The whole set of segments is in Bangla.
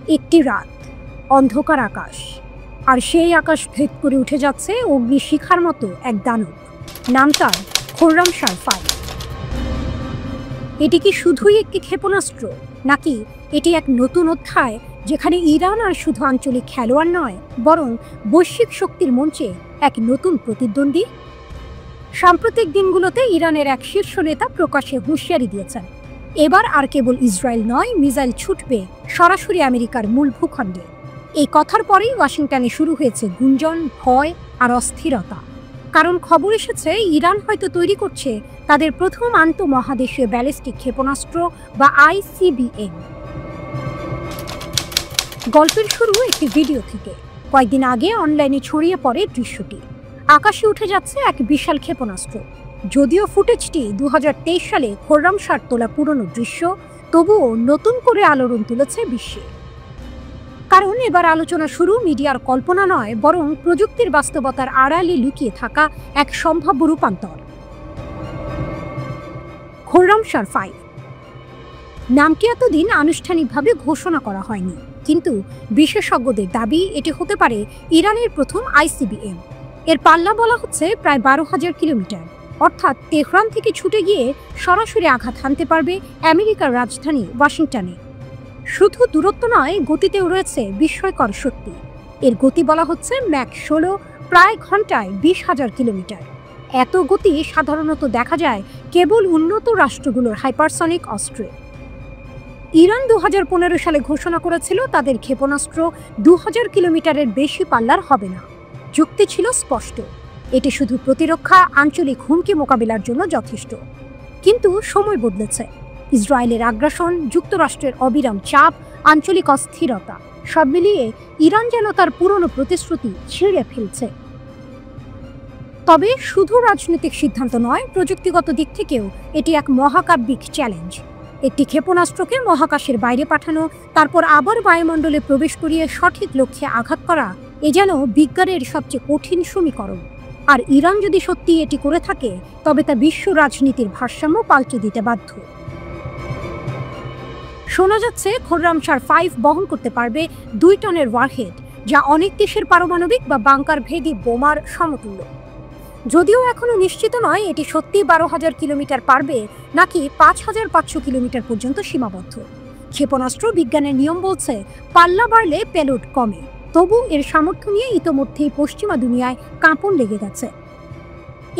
একটি রাত, অন্ধকার আকাশ, আর সেই আকাশ ভেদ করে উঠে যাচ্ছে অগ্নিশিখার মতো এক দানব। নাম তার খোররামশাহ 5। এটি কি শুধুই একটি ক্ষেপণাস্ত্র, নাকি এটি এক নতুন অধ্যায় যেখানে ইরান আর শুধু আঞ্চলিক খেলোয়াড় নয়, বরং বৈশ্বিক শক্তির মঞ্চে এক নতুন প্রতিদ্বন্দ্বী? সাম্প্রতিক দিনগুলোতে ইরানের এক শীর্ষ নেতা প্রকাশ্যে হুঁশিয়ারি দিয়েছেন, এবার আর কেবল ইসরায়েল নয়, মিসাইল ছুটবে সরাসরি আমেরিকার মূল ভূখণ্ডে। এই কথার পরেই ওয়াশিংটনে শুরু হয়েছে গুঞ্জন, ভয় আর অস্থিরতা। কারণ খবর এসেছে ইরান হয়তো তৈরি করছে তাদের প্রথম আন্তঃমহাদেশীয় ব্যালিস্টিক ক্ষেপণাস্ত্র বা ICBM। গল্পের শুরু একটি ভিডিও থেকে। কয়েকদিন আগে অনলাইনে ছড়িয়ে পড়ে দৃশ্যটি। আকাশে উঠে যাচ্ছে এক বিশাল ক্ষেপণাস্ত্র। যদিও ফুটেজটি 2023 সালে খোররামশাহর তোলা পুরনো দৃশ্য, তবুও নতুন করে আলোড়ন তুলেছে বিশ্বে। কারণ এবার আলোচনা শুরু মিডিয়ার কল্পনা নয়, বরং প্রযুক্তির বাস্তবতার আড়ালে লুকিয়ে থাকা এক সম্ভাব্য রূপান্তর। খোররামশাহ 5 নামটি এতদিন আনুষ্ঠানিকভাবে ঘোষণা করা হয়নি, কিন্তু বিশেষজ্ঞদের দাবি এটি হতে পারে ইরানের প্রথম ICBM। এর পাল্লা বলা হচ্ছে প্রায় 12,000 কিলোমিটার, অর্থাৎ তেহরান থেকে ছুটে গিয়ে সরাসরি আঘাত হানতে পারবে আমেরিকার রাজধানী ওয়াশিংটনে। শুধু দূরত্ব নয়, গতিতেও রয়েছে বিস্ময়কর শক্তি। এর গতি বলা হচ্ছে ম্যাক 16, প্রায় ঘন্টায় 20,000 কিলোমিটার। এত গতি সাধারণত দেখা যায় কেবল উন্নত রাষ্ট্রগুলোর হাইপারসনিক অস্ত্রে। ইরান 2015 সালে ঘোষণা করেছিল তাদের ক্ষেপণাস্ত্র 2000 কিলোমিটারের বেশি পাল্লার হবে না। যুক্তি ছিল স্পষ্ট, এটি শুধু প্রতিরক্ষা, আঞ্চলিক হুমকি মোকাবিলার জন্য যথেষ্ট। কিন্তু সময় বদলেছে। ইসরায়েলের আগ্রাসন, যুক্তরাষ্ট্রের অবিরাম চাপ, আঞ্চলিক অস্থিরতা, সব মিলিয়ে ইরান যেন তার পুরনো প্রতিশ্রুতি ছিঁড়ে ফেলছে। তবে শুধু রাজনৈতিক সিদ্ধান্ত নয়, প্রযুক্তিগত দিক থেকেও এটি এক মহাকাব্যিক চ্যালেঞ্জ। একটি ক্ষেপণাস্ত্রকে মহাকাশের বাইরে পাঠানো, তারপর আবার বায়ুমণ্ডলে প্রবেশ করিয়ে সঠিক লক্ষ্যে আঘাত করা, এ যেন বিজ্ঞানের সবচেয়ে কঠিন সমীকরণ। আর ইরান যদি সত্যি এটি করে থাকে, তবে তা বিশ্ব রাজনীতির ভারসাম্য পাল্টে দিতে বাধ্য। শোনা যাচ্ছে খোররামশাহ 5 বহন করতে পারবে 2 টনের ওয়ারহেড, যা অনেক দেশের পারমাণবিক বা বাংকার ভেদী বোমার সমতুল্য। যদিও এখনো নিশ্চিত নয় এটি সত্যি 12,000 কিলোমিটার পারবে, নাকি 5,500 কিলোমিটার পর্যন্ত সীমাবদ্ধ। ক্ষেপণাস্ত্র বিজ্ঞানের নিয়ম বলছে পাল্লা বাড়লে পেলোড কমে, তবু এর সামর্থ্য নিয়ে ইতোমধ্যেই পশ্চিমা দুনিয়ায় কাঁপন লেগে গেছে।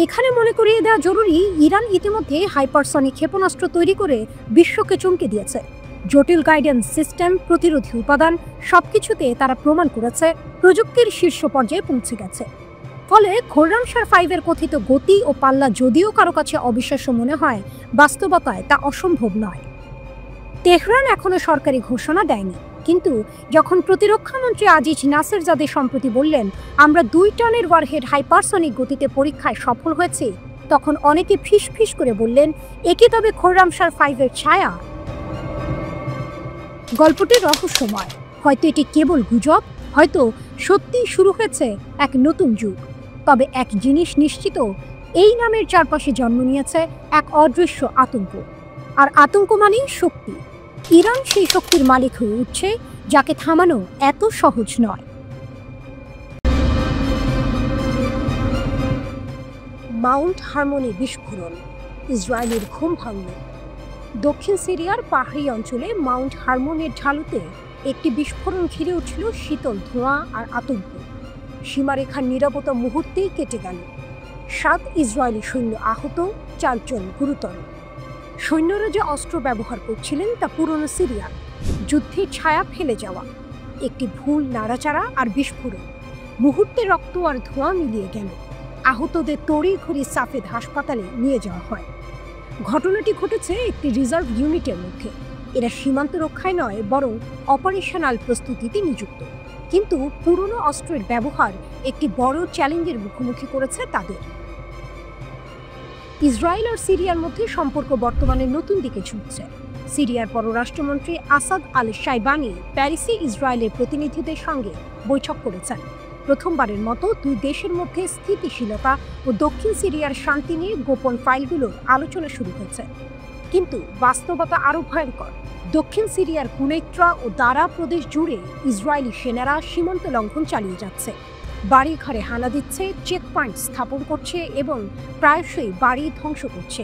এখানে মনে করিয়ে দেওয়া জরুরি, ইরান ইতিমধ্যে হাইপারসনিক ক্ষেপণাস্ত্র তৈরি করে বিশ্বকে চমকে দিয়েছে। জটিল গাইডেন্স সিস্টেম, প্রতিরোধী উপাদান, সবকিছুতে তারা প্রমাণ করেছে প্রযুক্তির শীর্ষ পর্যায়ে পৌঁছে গেছে। ফলে খোররামশাহ 5 এর কথিত গতি ও পাল্লা যদিও কারো কাছে অবিশ্বাস্য মনে হয়, বাস্তবতায় তা অসম্ভব নয়। তেহরান এখনো সরকারি ঘোষণা দেয়নি, কিন্তু যখন প্রতিরক্ষামন্ত্রী আজিজ নাসেরজাদে সম্প্রতি বললেন আমরা 2 টনের ওয়ারহেড হাইপারসনিক গতিতে পরীক্ষায় সফল হয়েছে, তখন অনেকে ফিস ফিস করে বললেন একি তবে খোররামশাহ 5 এর ছায়া? গল্পটি রহস্যময়। হয়তো এটি কেবল গুজব, হয়তো সত্যিই শুরু হয়েছে এক নতুন যুগ। তবে এক জিনিস নিশ্চিত, এই নামের চারপাশে জন্ম নিয়েছে এক অদৃশ্য আতঙ্ক। আর আতঙ্ক মানেই শক্তি। ইরান সেই শক্তির মালিক হয়ে উঠছে, যাকে থামানো এত সহজ নয়। মাউন্ট হারমোনি বিস্ফোরণ, ইসরায়েলের ঘুম ভাঙল। দক্ষিণ সিরিয়ার পাহাড়ি অঞ্চলে মাউন্ট হারমোনের ঢালুতে একটি বিস্ফোরণ ঘিরে উঠছিল শীতল ধোঁয়া আর আতঙ্ক। সীমারেখার নীরবতা মুহূর্তেই কেটে গেল। 7 ইসরায়েলি সৈন্য আহত, 4 জন গুরুতর। সৈন্যরা যে অস্ত্র ব্যবহার করছিলেন তা পুরনো সিরিয়ার, যুদ্ধের ছায়া ফেলে যাওয়া। একটি ভুল নাড়াচাড়া আর বিস্ফোরণ, মুহূর্তে রক্ত আর ধোঁয়া মিলিয়ে গেল। আহতদের তড়িঘড়ি সাফেদ হাসপাতালে নিয়ে যাওয়া হয়। ঘটনাটি ঘটেছে একটি রিজার্ভ ইউনিটের মধ্যে। এরা সীমান্ত রক্ষায় নয়, বরং অপারেশনাল প্রস্তুতিতে নিযুক্ত। কিন্তু পুরনো অস্ত্রের ব্যবহার একটি বড় চ্যালেঞ্জের মুখোমুখি করেছে তাদের। ইসরায়েল আর সিরিয়ার মধ্যে সম্পর্ক বর্তমানে নতুন দিকে ঝুঁকছে। সিরিয়ার পররাষ্ট্রমন্ত্রী আসাদ আল শাইবানি প্যারিসে ইসরায়েলের প্রতিনিধিদের সঙ্গে বৈঠক করেছেন। প্রথমবারের মতো 2 দেশের মধ্যে স্থিতিশীলতা ও দক্ষিণ সিরিয়ার শান্তি নিয়ে গোপন ফাইলগুলোর আলোচনা শুরু হয়েছে। কিন্তু বাস্তবতা আরও ভয়ঙ্কর। দক্ষিণ সিরিয়ার কুনেত্রা ও দারা প্রদেশ জুড়ে ইসরায়েলি সেনারা সীমান্ত লঙ্ঘন চালিয়ে যাচ্ছে, বাড়ি ঘরে হানা দিচ্ছে, চেকপয়েন্ট স্থাপন করছে এবং প্রায়শই বাড়ি ধ্বংস করছে।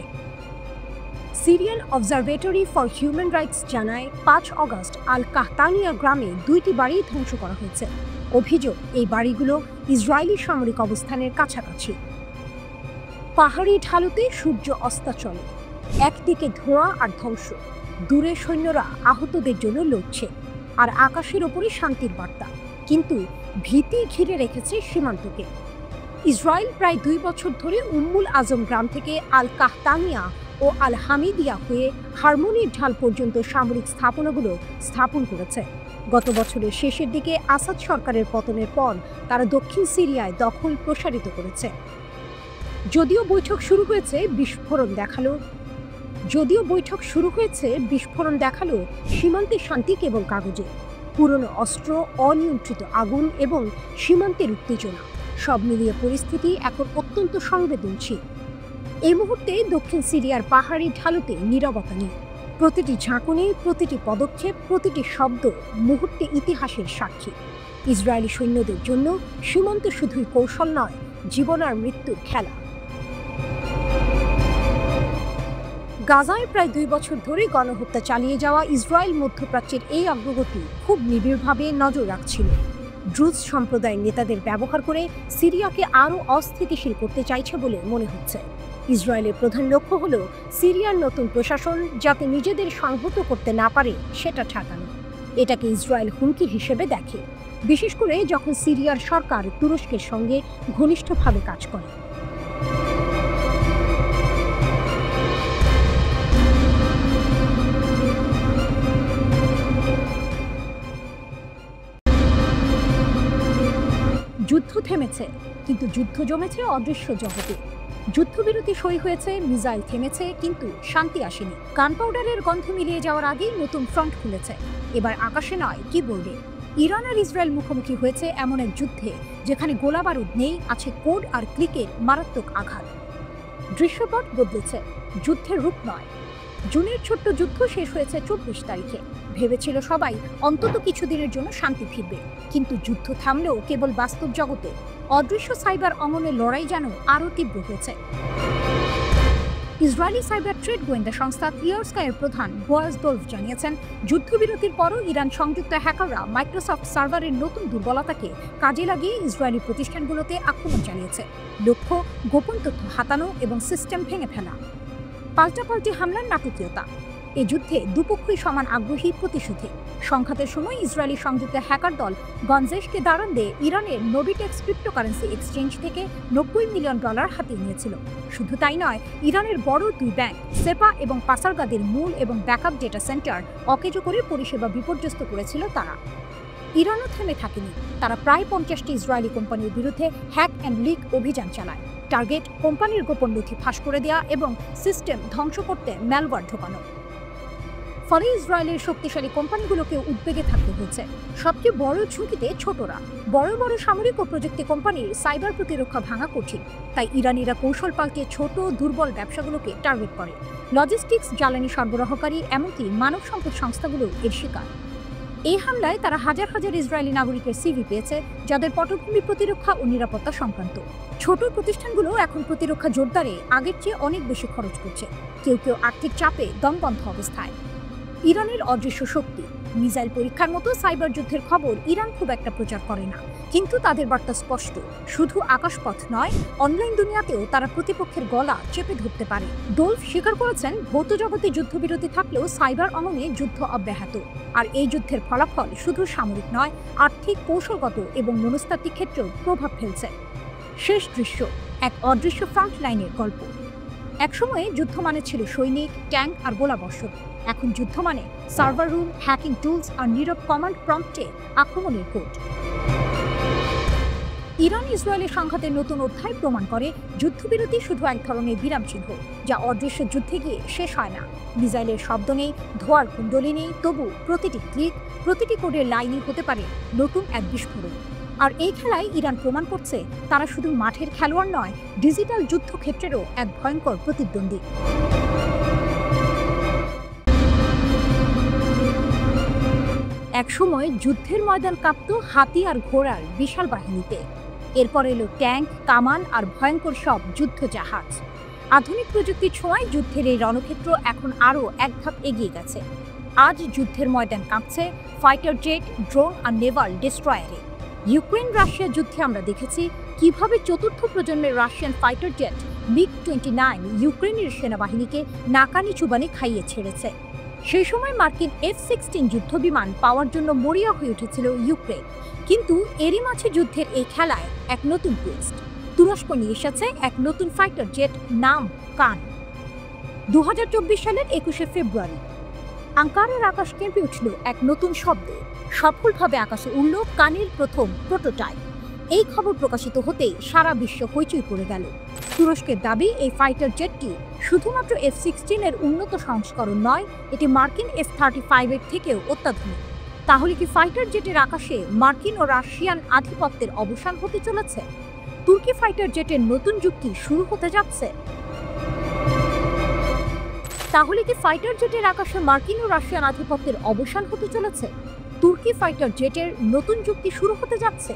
Syrian observatory for human rights জানায় ৫ অগস্ট আল কাহতানিয়া গ্রামে ২টি বাড়ি ধ্বংস করা হয়েছে। অভিযোগ, এই বাড়িগুলো ইসরায়েলি সামরিক অবস্থানের কাছাকাছি। পাহাড়ি ঢালুতে সূর্য অস্তাচলে, একদিকে ধোঁয়া আর ধ্বংস, দূরে সৈন্যরা আহতদের জন্য লড়ছে, আর আকাশের ওপরে শান্তির বার্তা। কিন্তু ভীতি ঘিরে রেখেছে সীমান্তকে। ইসরায়েল প্রায় ২ বছর ধরে উম্মুল আজম গ্রাম থেকে আল কাহতানিয়া ও আল হামিদিয়া হয়ে হারমোনির ঢাল পর্যন্ত সামরিক স্থাপনাগুলো স্থাপন করেছে। গত বছরের শেষের দিকে আসাদ সরকারের পতনের পর তারা দক্ষিণ সিরিয়ায় দখল প্রসারিত করেছে। যদিও বৈঠক শুরু হয়েছে বিস্ফোরণ দেখালো সীমান্তে শান্তি কেবল কাগজে। পুরনো অস্ত্র, অনিয়ন্ত্রিত আগুন এবং সীমান্তের উত্তেজনা, সব মিলিয়ে পরিস্থিতি এখন অত্যন্ত সংবেদনশীল। এই মুহূর্তে দক্ষিণ সিরিয়ার পাহাড়ি ঢালুতে নীরবতা নেই। প্রতিটি ঝাঁকুনি, প্রতিটি পদক্ষেপ, প্রতিটি শব্দ মুহূর্তে ইতিহাসের সাক্ষী। ইসরায়েলি সৈন্যদের জন্য সীমান্ত শুধুই কৌশল নয়, জীবন আর মৃত্যুর খেলা। গাজায় প্রায় ২ বছর ধরে গণহত্যা চালিয়ে যাওয়া ইসরায়েল মধ্যপ্রাচ্যের এই অগ্রগতি খুব নিবিড়ভাবে নজর রাখছিল। ড্রুজ সম্প্রদায়ের নেতাদের ব্যবহার করে সিরিয়াকে আরও অস্থিতিশীল করতে চাইছে বলে মনে হচ্ছে। ইসরায়েলের প্রধান লক্ষ্য হল সিরিয়ার নতুন প্রশাসন যাতে নিজেদের সংহত করতে না পারে সেটা ঠেকানো। এটাকে ইসরায়েল হুমকি হিসেবে দেখে, বিশেষ করে যখন সিরিয়ার সরকার তুরস্কের সঙ্গে ঘনিষ্ঠভাবে কাজ করে। যুদ্ধ থেমেছে, কিন্তু যুদ্ধ জমেছে অদৃশ্য জগতে। যুদ্ধবিরতি সই হয়েছে, মিসাইল থেমেছে, কিন্তু শান্তি আসেনি। গানপাউডারের গন্ধ মিলিয়ে যাওয়ার আগেই নতুন ফ্রন্ট খুলেছে, এবার আকাশে নয়, কিবোর্ডে। ইরান আর ইসরায়েল মুখোমুখি হয়েছে এমন এক যুদ্ধে যেখানে গোলাবারুদ নেই, আছে কোড আর ক্লিকের মারাত্মক আঘাত। দৃশ্যপট বদলেছে, যুদ্ধের রূপ নয়। জুনের ছোট্ট যুদ্ধ শেষ হয়েছে ২৪ তারিখে। ভেবেছিল সবাই অন্তত কিছুদিনের জন্য শান্তি ফিরবে, কিন্তু যুদ্ধ থামলেও কেবল বাস্তব জগতে। অদৃশ্য সাইবার অঙ্গনের লড়াই যেন আরও তীব্র হয়েছে। ইসরায়েলি সাইবার ট্রেড গোয়েন্দা সংস্থা ক্লিয়ারস্কাইয়ের প্রধান বোয়াজ দোলভ জানিয়েছেন, যুদ্ধবিরতির পরও ইরান সংযুক্ত হ্যাকাররা মাইক্রোসফট সার্ভারের নতুন দুর্বলতাকে কাজে লাগিয়ে ইসরায়েলি প্রতিষ্ঠানগুলোতে আক্রমণ চালিয়েছে। লক্ষ্য, গোপন তথ্য হাতানো এবং সিস্টেম ভেঙে ফেলা। পাল্টাপাল্টি হামলার নাটকীয়তা। এ যুদ্ধে দুপক্ষই সমান আগ্রহী প্রতিশোধে। সংঘাতের সময় ইসরায়েলি সংযুক্ত হ্যাকার দল গঞ্জেশকে দাঁড়ান দিয়ে ইরানের নোবিটেক্স ক্রিপ্টোকারেন্সি এক্সচেঞ্জ থেকে $90 মিলিয়ন হাতিয়ে নিয়েছিল। শুধু তাই নয়, ইরানের বড় 2 ব্যাংক সেপা এবং পাসারগাদের মূল এবং ব্যাকআপ ডেটা সেন্টার অকেজো করে পরিষেবা বিপর্যস্ত করেছিল তারা। ইরানও থেমে থাকেনি, তারা প্রায় 50টি ইসরায়েলি কোম্পানির বিরুদ্ধে হ্যাক অ্যান্ড লিক অভিযান চালায়। টার্গেট, কোম্পানির গোপন নথি ফাঁস করে দেওয়া এবং সিস্টেম ধ্বংস করতে ম্যালওয়্যার ঢোকানো। ফলে ইসরায়েলের শক্তিশালী কোম্পানিগুলোকে উদ্বেগে থাকতে হয়েছে। সবচেয়ে বড় ঝুঁকিতে ছোটরা। বড় বড় সামরিক ও প্রযুক্তি কোম্পানির সাইবার প্রতিরক্ষা ভাঙা কঠিন, তাই ইরানিরা কৌশল পাল্টে ছোট দুর্বল ব্যবসাগুলোকে টার্গেট করে। লজিস্টিক্স, জ্বালানি সরবরাহকারী, এমনকি মানব সম্পদ সংস্থাগুলো এর শিকার। এই হামলায় তারা হাজার হাজার ইসরায়েলি নাগরিকের সিভি পেয়েছে, যাদের পটভূমি প্রতিরক্ষা ও নিরাপত্তা সংক্রান্ত। ছোট প্রতিষ্ঠানগুলো এখন প্রতিরক্ষা জোরদারে আগের চেয়ে অনেক বেশি খরচ করছে, কেউ কেউ আর্থিক চাপে দমবন্ধ অবস্থায়। ইরানের অদৃশ্য শক্তি। মিসাইল পরীক্ষার মতো সাইবার যুদ্ধের খবর ইরান খুব একটা প্রচার করে না, কিন্তু তাদের বার্তা স্পষ্ট। শুধু আকাশপথ নয়, অনলাইন দুনিয়াতেও তারা প্রতিপক্ষের গলা চেপে ধরতে পারে। দোলভ স্বীকার করেছেন, ভৌত জগতে যুদ্ধবিরতি থাকলেও সাইবার অঙ্গনে যুদ্ধ অব্যাহত। আর এই যুদ্ধের ফলাফল শুধু সামরিক নয়, আর্থিক, কৌশলগত এবং মনস্তাত্ত্বিক ক্ষেত্রেও প্রভাব ফেলছে। শেষ দৃশ্য, এক অদৃশ্য ফ্রন্ট লাইনের গল্প। একসময়ে যুদ্ধ মানে ছিল সৈনিক, ট্যাঙ্ক আর গোলাবর্ষণ। এখন যুদ্ধ মানে সার্ভার রুম, হ্যাকিং টুলস আর নীরব কমান্ড প্রম্পটে আক্রমণের কোড। ইরান ইসরায়েলের সংঘাতের নতুন অধ্যায় প্রমাণ করে, যুদ্ধবিরতি শুধু এক ধরনের বিরাম চিহ্ন, যা অদৃশ্য যুদ্ধে গিয়ে শেষ হয় না। মিসাইলের শব্দ নেই, ধোঁয়ার কুণ্ডলী নেই, তবু প্রতিটি ক্লিক, প্রতিটি কোডের লাইনই হতে পারে নতুন এক বিস্ফোরণ। আর এই খেলায় ইরান প্রমাণ করছে, তারা শুধু মাঠের খেলোয়াড় নয়, ডিজিটাল যুদ্ধক্ষেত্রেরও এক ভয়ঙ্কর প্রতিদ্বন্দ্বী। একসময় যুদ্ধের ময়দান কাঁপত হাতি আর ঘোড়ার বিশাল বাহিনীতে। এরপর এলো ট্যাঙ্ক, কামান আর ভয়ঙ্কর সব যুদ্ধ জাহাজ। আধুনিক প্রযুক্তির ছোঁয়ায় যুদ্ধের এই রণক্ষেত্র এখন আরও এক ধাপ এগিয়ে গেছে। আজ যুদ্ধের ময়দান কাঁপছে ফাইটার জেট, ড্রোন আর নেভাল ডিস্ট্রয়ারে। ইউক্রেন রাশিয়া যুদ্ধে আমরা দেখেছি কিভাবে চতুর্থ প্রজন্মের রাশিয়ান ফাইটার জেট MiG-29 ইউক্রেনের সেনাবাহিনীকে নাকানি চুবানি খাইয়ে ছেড়েছে। সেই সময় মার্কিন F-16 যুদ্ধবিমান পাওয়ার জন্য মরিয়া হয়ে উঠেছিল ইউক্রেন। কিন্তু এরই মাঝে যুদ্ধের এই খেলায় এক নতুন টুইস্ট। তুরস্ক নিয়ে এসেছে এক নতুন ফাইটার জেট, নাম কান। 2024 সালের 21শে ফেব্রুয়ারি আঙ্কারার আকাশ কেঁপে উঠল এক নতুন শব্দে। সফলভাবে আকাশে উড়ল কানের প্রথম প্রোটোটাইপ। এই খবর প্রকাশিত হতেই সারা বিশ্ব হইচই পড়ে গেল। তুরস্কের দাবি, এই ফাইটার জেটটি শুধুমাত্র F-16 এর উন্নত সংস্করণ নয়, এটি মার্কিন F-35 এর থেকেও অত্যাধুনিক। তাহলে কি ফাইটার জেটের আকাশে মার্কিন ও রাশিয়ান আধিপত্যের অবসান হতে চলেছে? তুর্কি ফাইটার জেটের নতুন যুগ কি শুরু হতে যাচ্ছে? তাহলে কি ফাইটার জেটের আকাশে মার্কিন ও রাশিয়ান আধিপত্যের অবসান হতে চলেছে? তুর্কি ফাইটার জেটের নতুন যুগ কি শুরু হতে যাচ্ছে?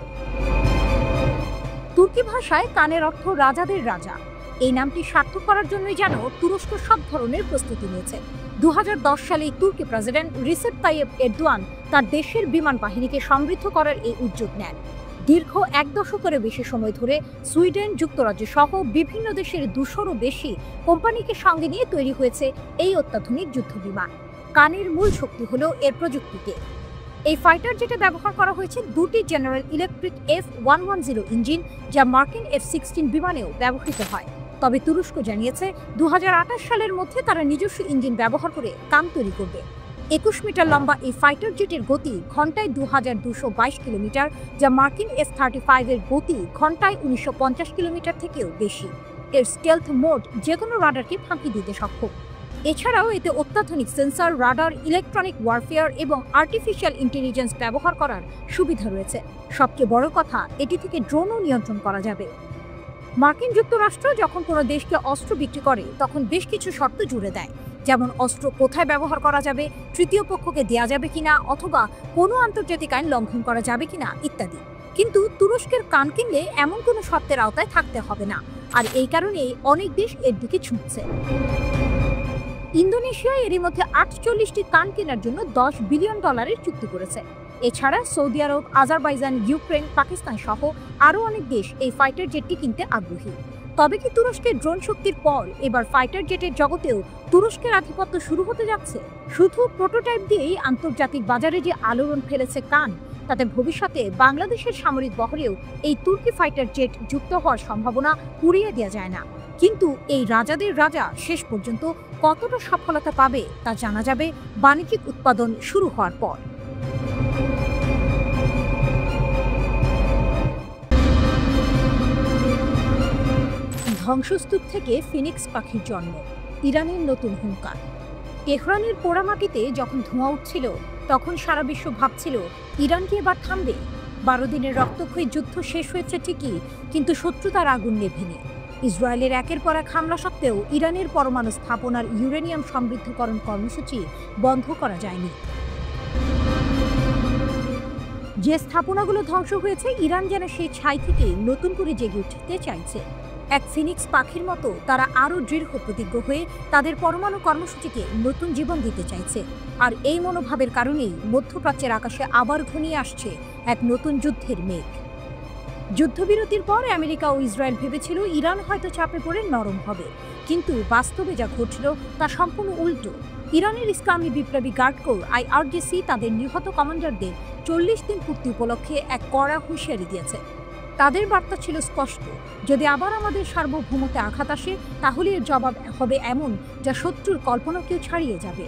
তুর্কি ভাষায় কানের অর্থ রাজাদের রাজা। এই নামটি সার্থক করার জন্যই যেন তুরস্ক সব ধরনের প্রস্তুতি নিয়েছে। 2010 সালে তুর্কি প্রেসিডেন্ট রিসেপ তাইয়েপ এরদোয়ান তার দেশের বিমান বাহিনীকে সমৃদ্ধ করার এই উদ্যোগ নেন। দীর্ঘ এক দশকের বেশি সময় ধরে সুইডেন, যুক্তরাজ্য সহ বিভিন্ন দেশের 200-রও বেশি কোম্পানিকে সঙ্গে নিয়ে তৈরি হয়েছে এই অত্যাধুনিক যুদ্ধবিমান। কানের মূল শক্তি হলো এর প্রযুক্তিতে। এই ফাইটার জেটে ব্যবহার করা হয়েছে দুটি জেনারেল ইলেকট্রিক F-110 ইঞ্জিন, যা মার্কিন F-16 বিমানেও ব্যবহৃত হয়। তবে তুরস্ক জানিয়েছে 2028 সালের মধ্যে তারা নিজস্ব ইঞ্জিন ব্যবহার করে কান তৈরি করবে। 21 মিটার লম্বা এই ফাইটার জেটের গতি ঘন্টায় 2222 কিলোমিটার, যা মার্কিন F-35 এর গতি ঘন্টায় 1950 কিলোমিটার থেকেও বেশি। এর স্টেলথ মোড যেকোনো রাডারকে ফাঁকি দিতে সক্ষম। এছাড়াও এতে অত্যাধুনিক সেন্সর, রাডার, ইলেকট্রনিক ওয়ারফেয়ার এবং আর্টিফিশিয়াল ইন্টেলিজেন্স ব্যবহার করার সুবিধা রয়েছে। সবচেয়ে বড় কথা, এটি থেকে ড্রোনও নিয়ন্ত্রণ করা যাবে। মার্কিন যুক্তরাষ্ট্র যখন কোনো দেশকে অস্ত্র বিক্রি করে তখন বেশ কিছু শর্ত জুড়ে দেয়, যেমন অস্ত্র কোথায় ব্যবহার করা যাবে, তৃতীয় পক্ষকে দেয়া যাবে কিনা, অথবা কোনো আন্তর্জাতিক আইন লঙ্ঘন করা যাবে কিনা ইত্যাদি। কিন্তু তুরস্কের কান কিনলে এমন কোনো শর্তের আওতায় থাকতে হবে না, আর এই কারণেই অনেক দেশ এর দিকে ছুটছে। ইন্দোনেশিয়া এরই মধ্যে 48টি কান কেনার জন্য $10 বিলিয়ন চুক্তি করেছে। এছাড়া সৌদি আরব, আজারবাইজান, ইউক্রেন, পাকিস্তান সহ আরও অনেক দেশ এই ফাইটার জেটটি কিনতে আগ্রহী। তবে কি তুরস্কের ড্রোন শক্তির পর এবার ফাইটার জেটের জগতেও তুরস্কের আধিপত্য শুরু হতে যাচ্ছে? শুধু প্রোটোটাইপ দিয়েই আন্তর্জাতিক বাজারে যে আলোড়ন ফেলেছে কান, তাতে ভবিষ্যতে বাংলাদেশের সামরিক বহরেও এই তুর্কি ফাইটার জেট যুক্ত হওয়ার সম্ভাবনা উড়িয়ে দেওয়া যায় না। কিন্তু এই রাজাদের রাজা শেষ পর্যন্ত কতটা সফলতা পাবে তা জানা যাবে বাণিজ্যিক উৎপাদন শুরু হওয়ার পর। ধ্বংসস্তূপ থেকে ফিনিক্স পাখির জন্ম, ইরানের নতুন হুঙ্কার। তেহরানের পোড়ামাটিতে যখন ধোঁয়া উঠছিল, তখন সারা বিশ্ব ভাবছিল ইরান কি এবার থামবে? 12 দিনের রক্তক্ষয়ী যুদ্ধ শেষ হয়েছে ঠিকই, কিন্তু শত্রুতার আগুন নেভেনি। ইসরায়েলের একের পর এক হামলা সত্ত্বেও ইরানের পরমাণু স্থাপনার ইউরেনিয়াম সমৃদ্ধকরণ কর্মসূচি বন্ধ করা যায়নি। যে স্থাপনাগুলো ধ্বংস হয়েছে, ইরান যেন সেই ছাই থেকে নতুন করে জেগে উঠতে চাইছে। এক ফিনিক্স পাখির মতো তারা আরও দৃঢ় প্রতিজ্ঞ হয়ে তাদের পরমাণু কর্মসূচিকে নতুন জীবন দিতে চাইছে। আর এই মনোভাবের কারণেই মধ্যপ্রাচ্যের আকাশে আবার ঘনিয়ে আসছে এক নতুন যুদ্ধের মেঘ। যুদ্ধবিরতির পর আমেরিকা ও ইসরায়েল ভেবেছিল ইরান হয়তো চাপে পড়ে নরম হবে, কিন্তু বাস্তবে যা ঘটল তা সম্পূর্ণ উল্টো। ইরানের ইসলামী বিপ্লবী গার্ড কোর IRGC তাদের নিহত কমান্ডারদের 40 দিন পূর্তি উপলক্ষে এক কড়া হুঁশিয়ারি দিয়েছে। তাদের বার্তা ছিল স্পষ্ট, যদি আবার আমাদের সার্বভৌমত্বে আঘাত আসে, তাহলে এর জবাব হবে এমন যা শত্রুর কল্পনাকেও ছাড়িয়ে যাবে।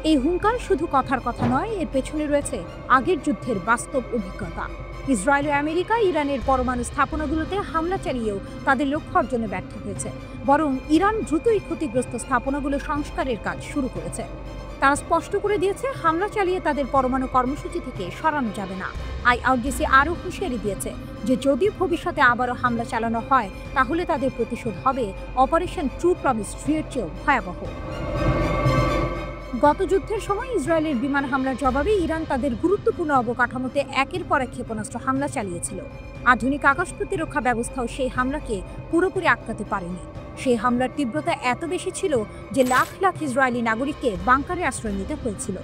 এই হুঙ্কার শুধু কথার কথা নয়, এর পেছনে রয়েছে আগের যুদ্ধের বাস্তব অভিজ্ঞতা। ইসরায়েল ও আমেরিকা ইরানের পরমাণু স্থাপনাগুলোতে হামলা চালিয়েও তাদের লক্ষ্য অর্জনে ব্যর্থ হয়েছে। বরং ইরান দ্রুতই ক্ষতিগ্রস্ত স্থাপনাগুলো সংস্কারের কাজ শুরু করেছে। তারা স্পষ্ট করে দিয়েছে, হামলা চালিয়ে তাদের পরমাণু কর্মসূচি থেকে সরানো যাবে না। IRGC আরও হুঁশিয়ারি দিয়েছে যে যদি ভবিষ্যতে আবারও হামলা চালানো হয়, তাহলে তাদের প্রতিশোধ হবে অপারেশন ট্রু প্রমিস 3 এর চেয়েও ভয়াবহ। গত যুদ্ধের সময় ইসরায়েলের বিমান হামলার জবাবে ইরান তাদের গুরুত্বপূর্ণ অবকাঠামোতে একের পর এক ক্ষেপণাস্ত্র হামলা চালিয়েছিল। আধুনিক আকাশ প্রতিরক্ষা ব্যবস্থাও সেই হামলাকে পুরোপুরি আটকাতে পারেনি। সেই হামলার তীব্রতা এত বেশি ছিল যে লাখ লাখ ইসরায়েলি নাগরিককে বাংকারে আশ্রয় নিতে হয়েছিল।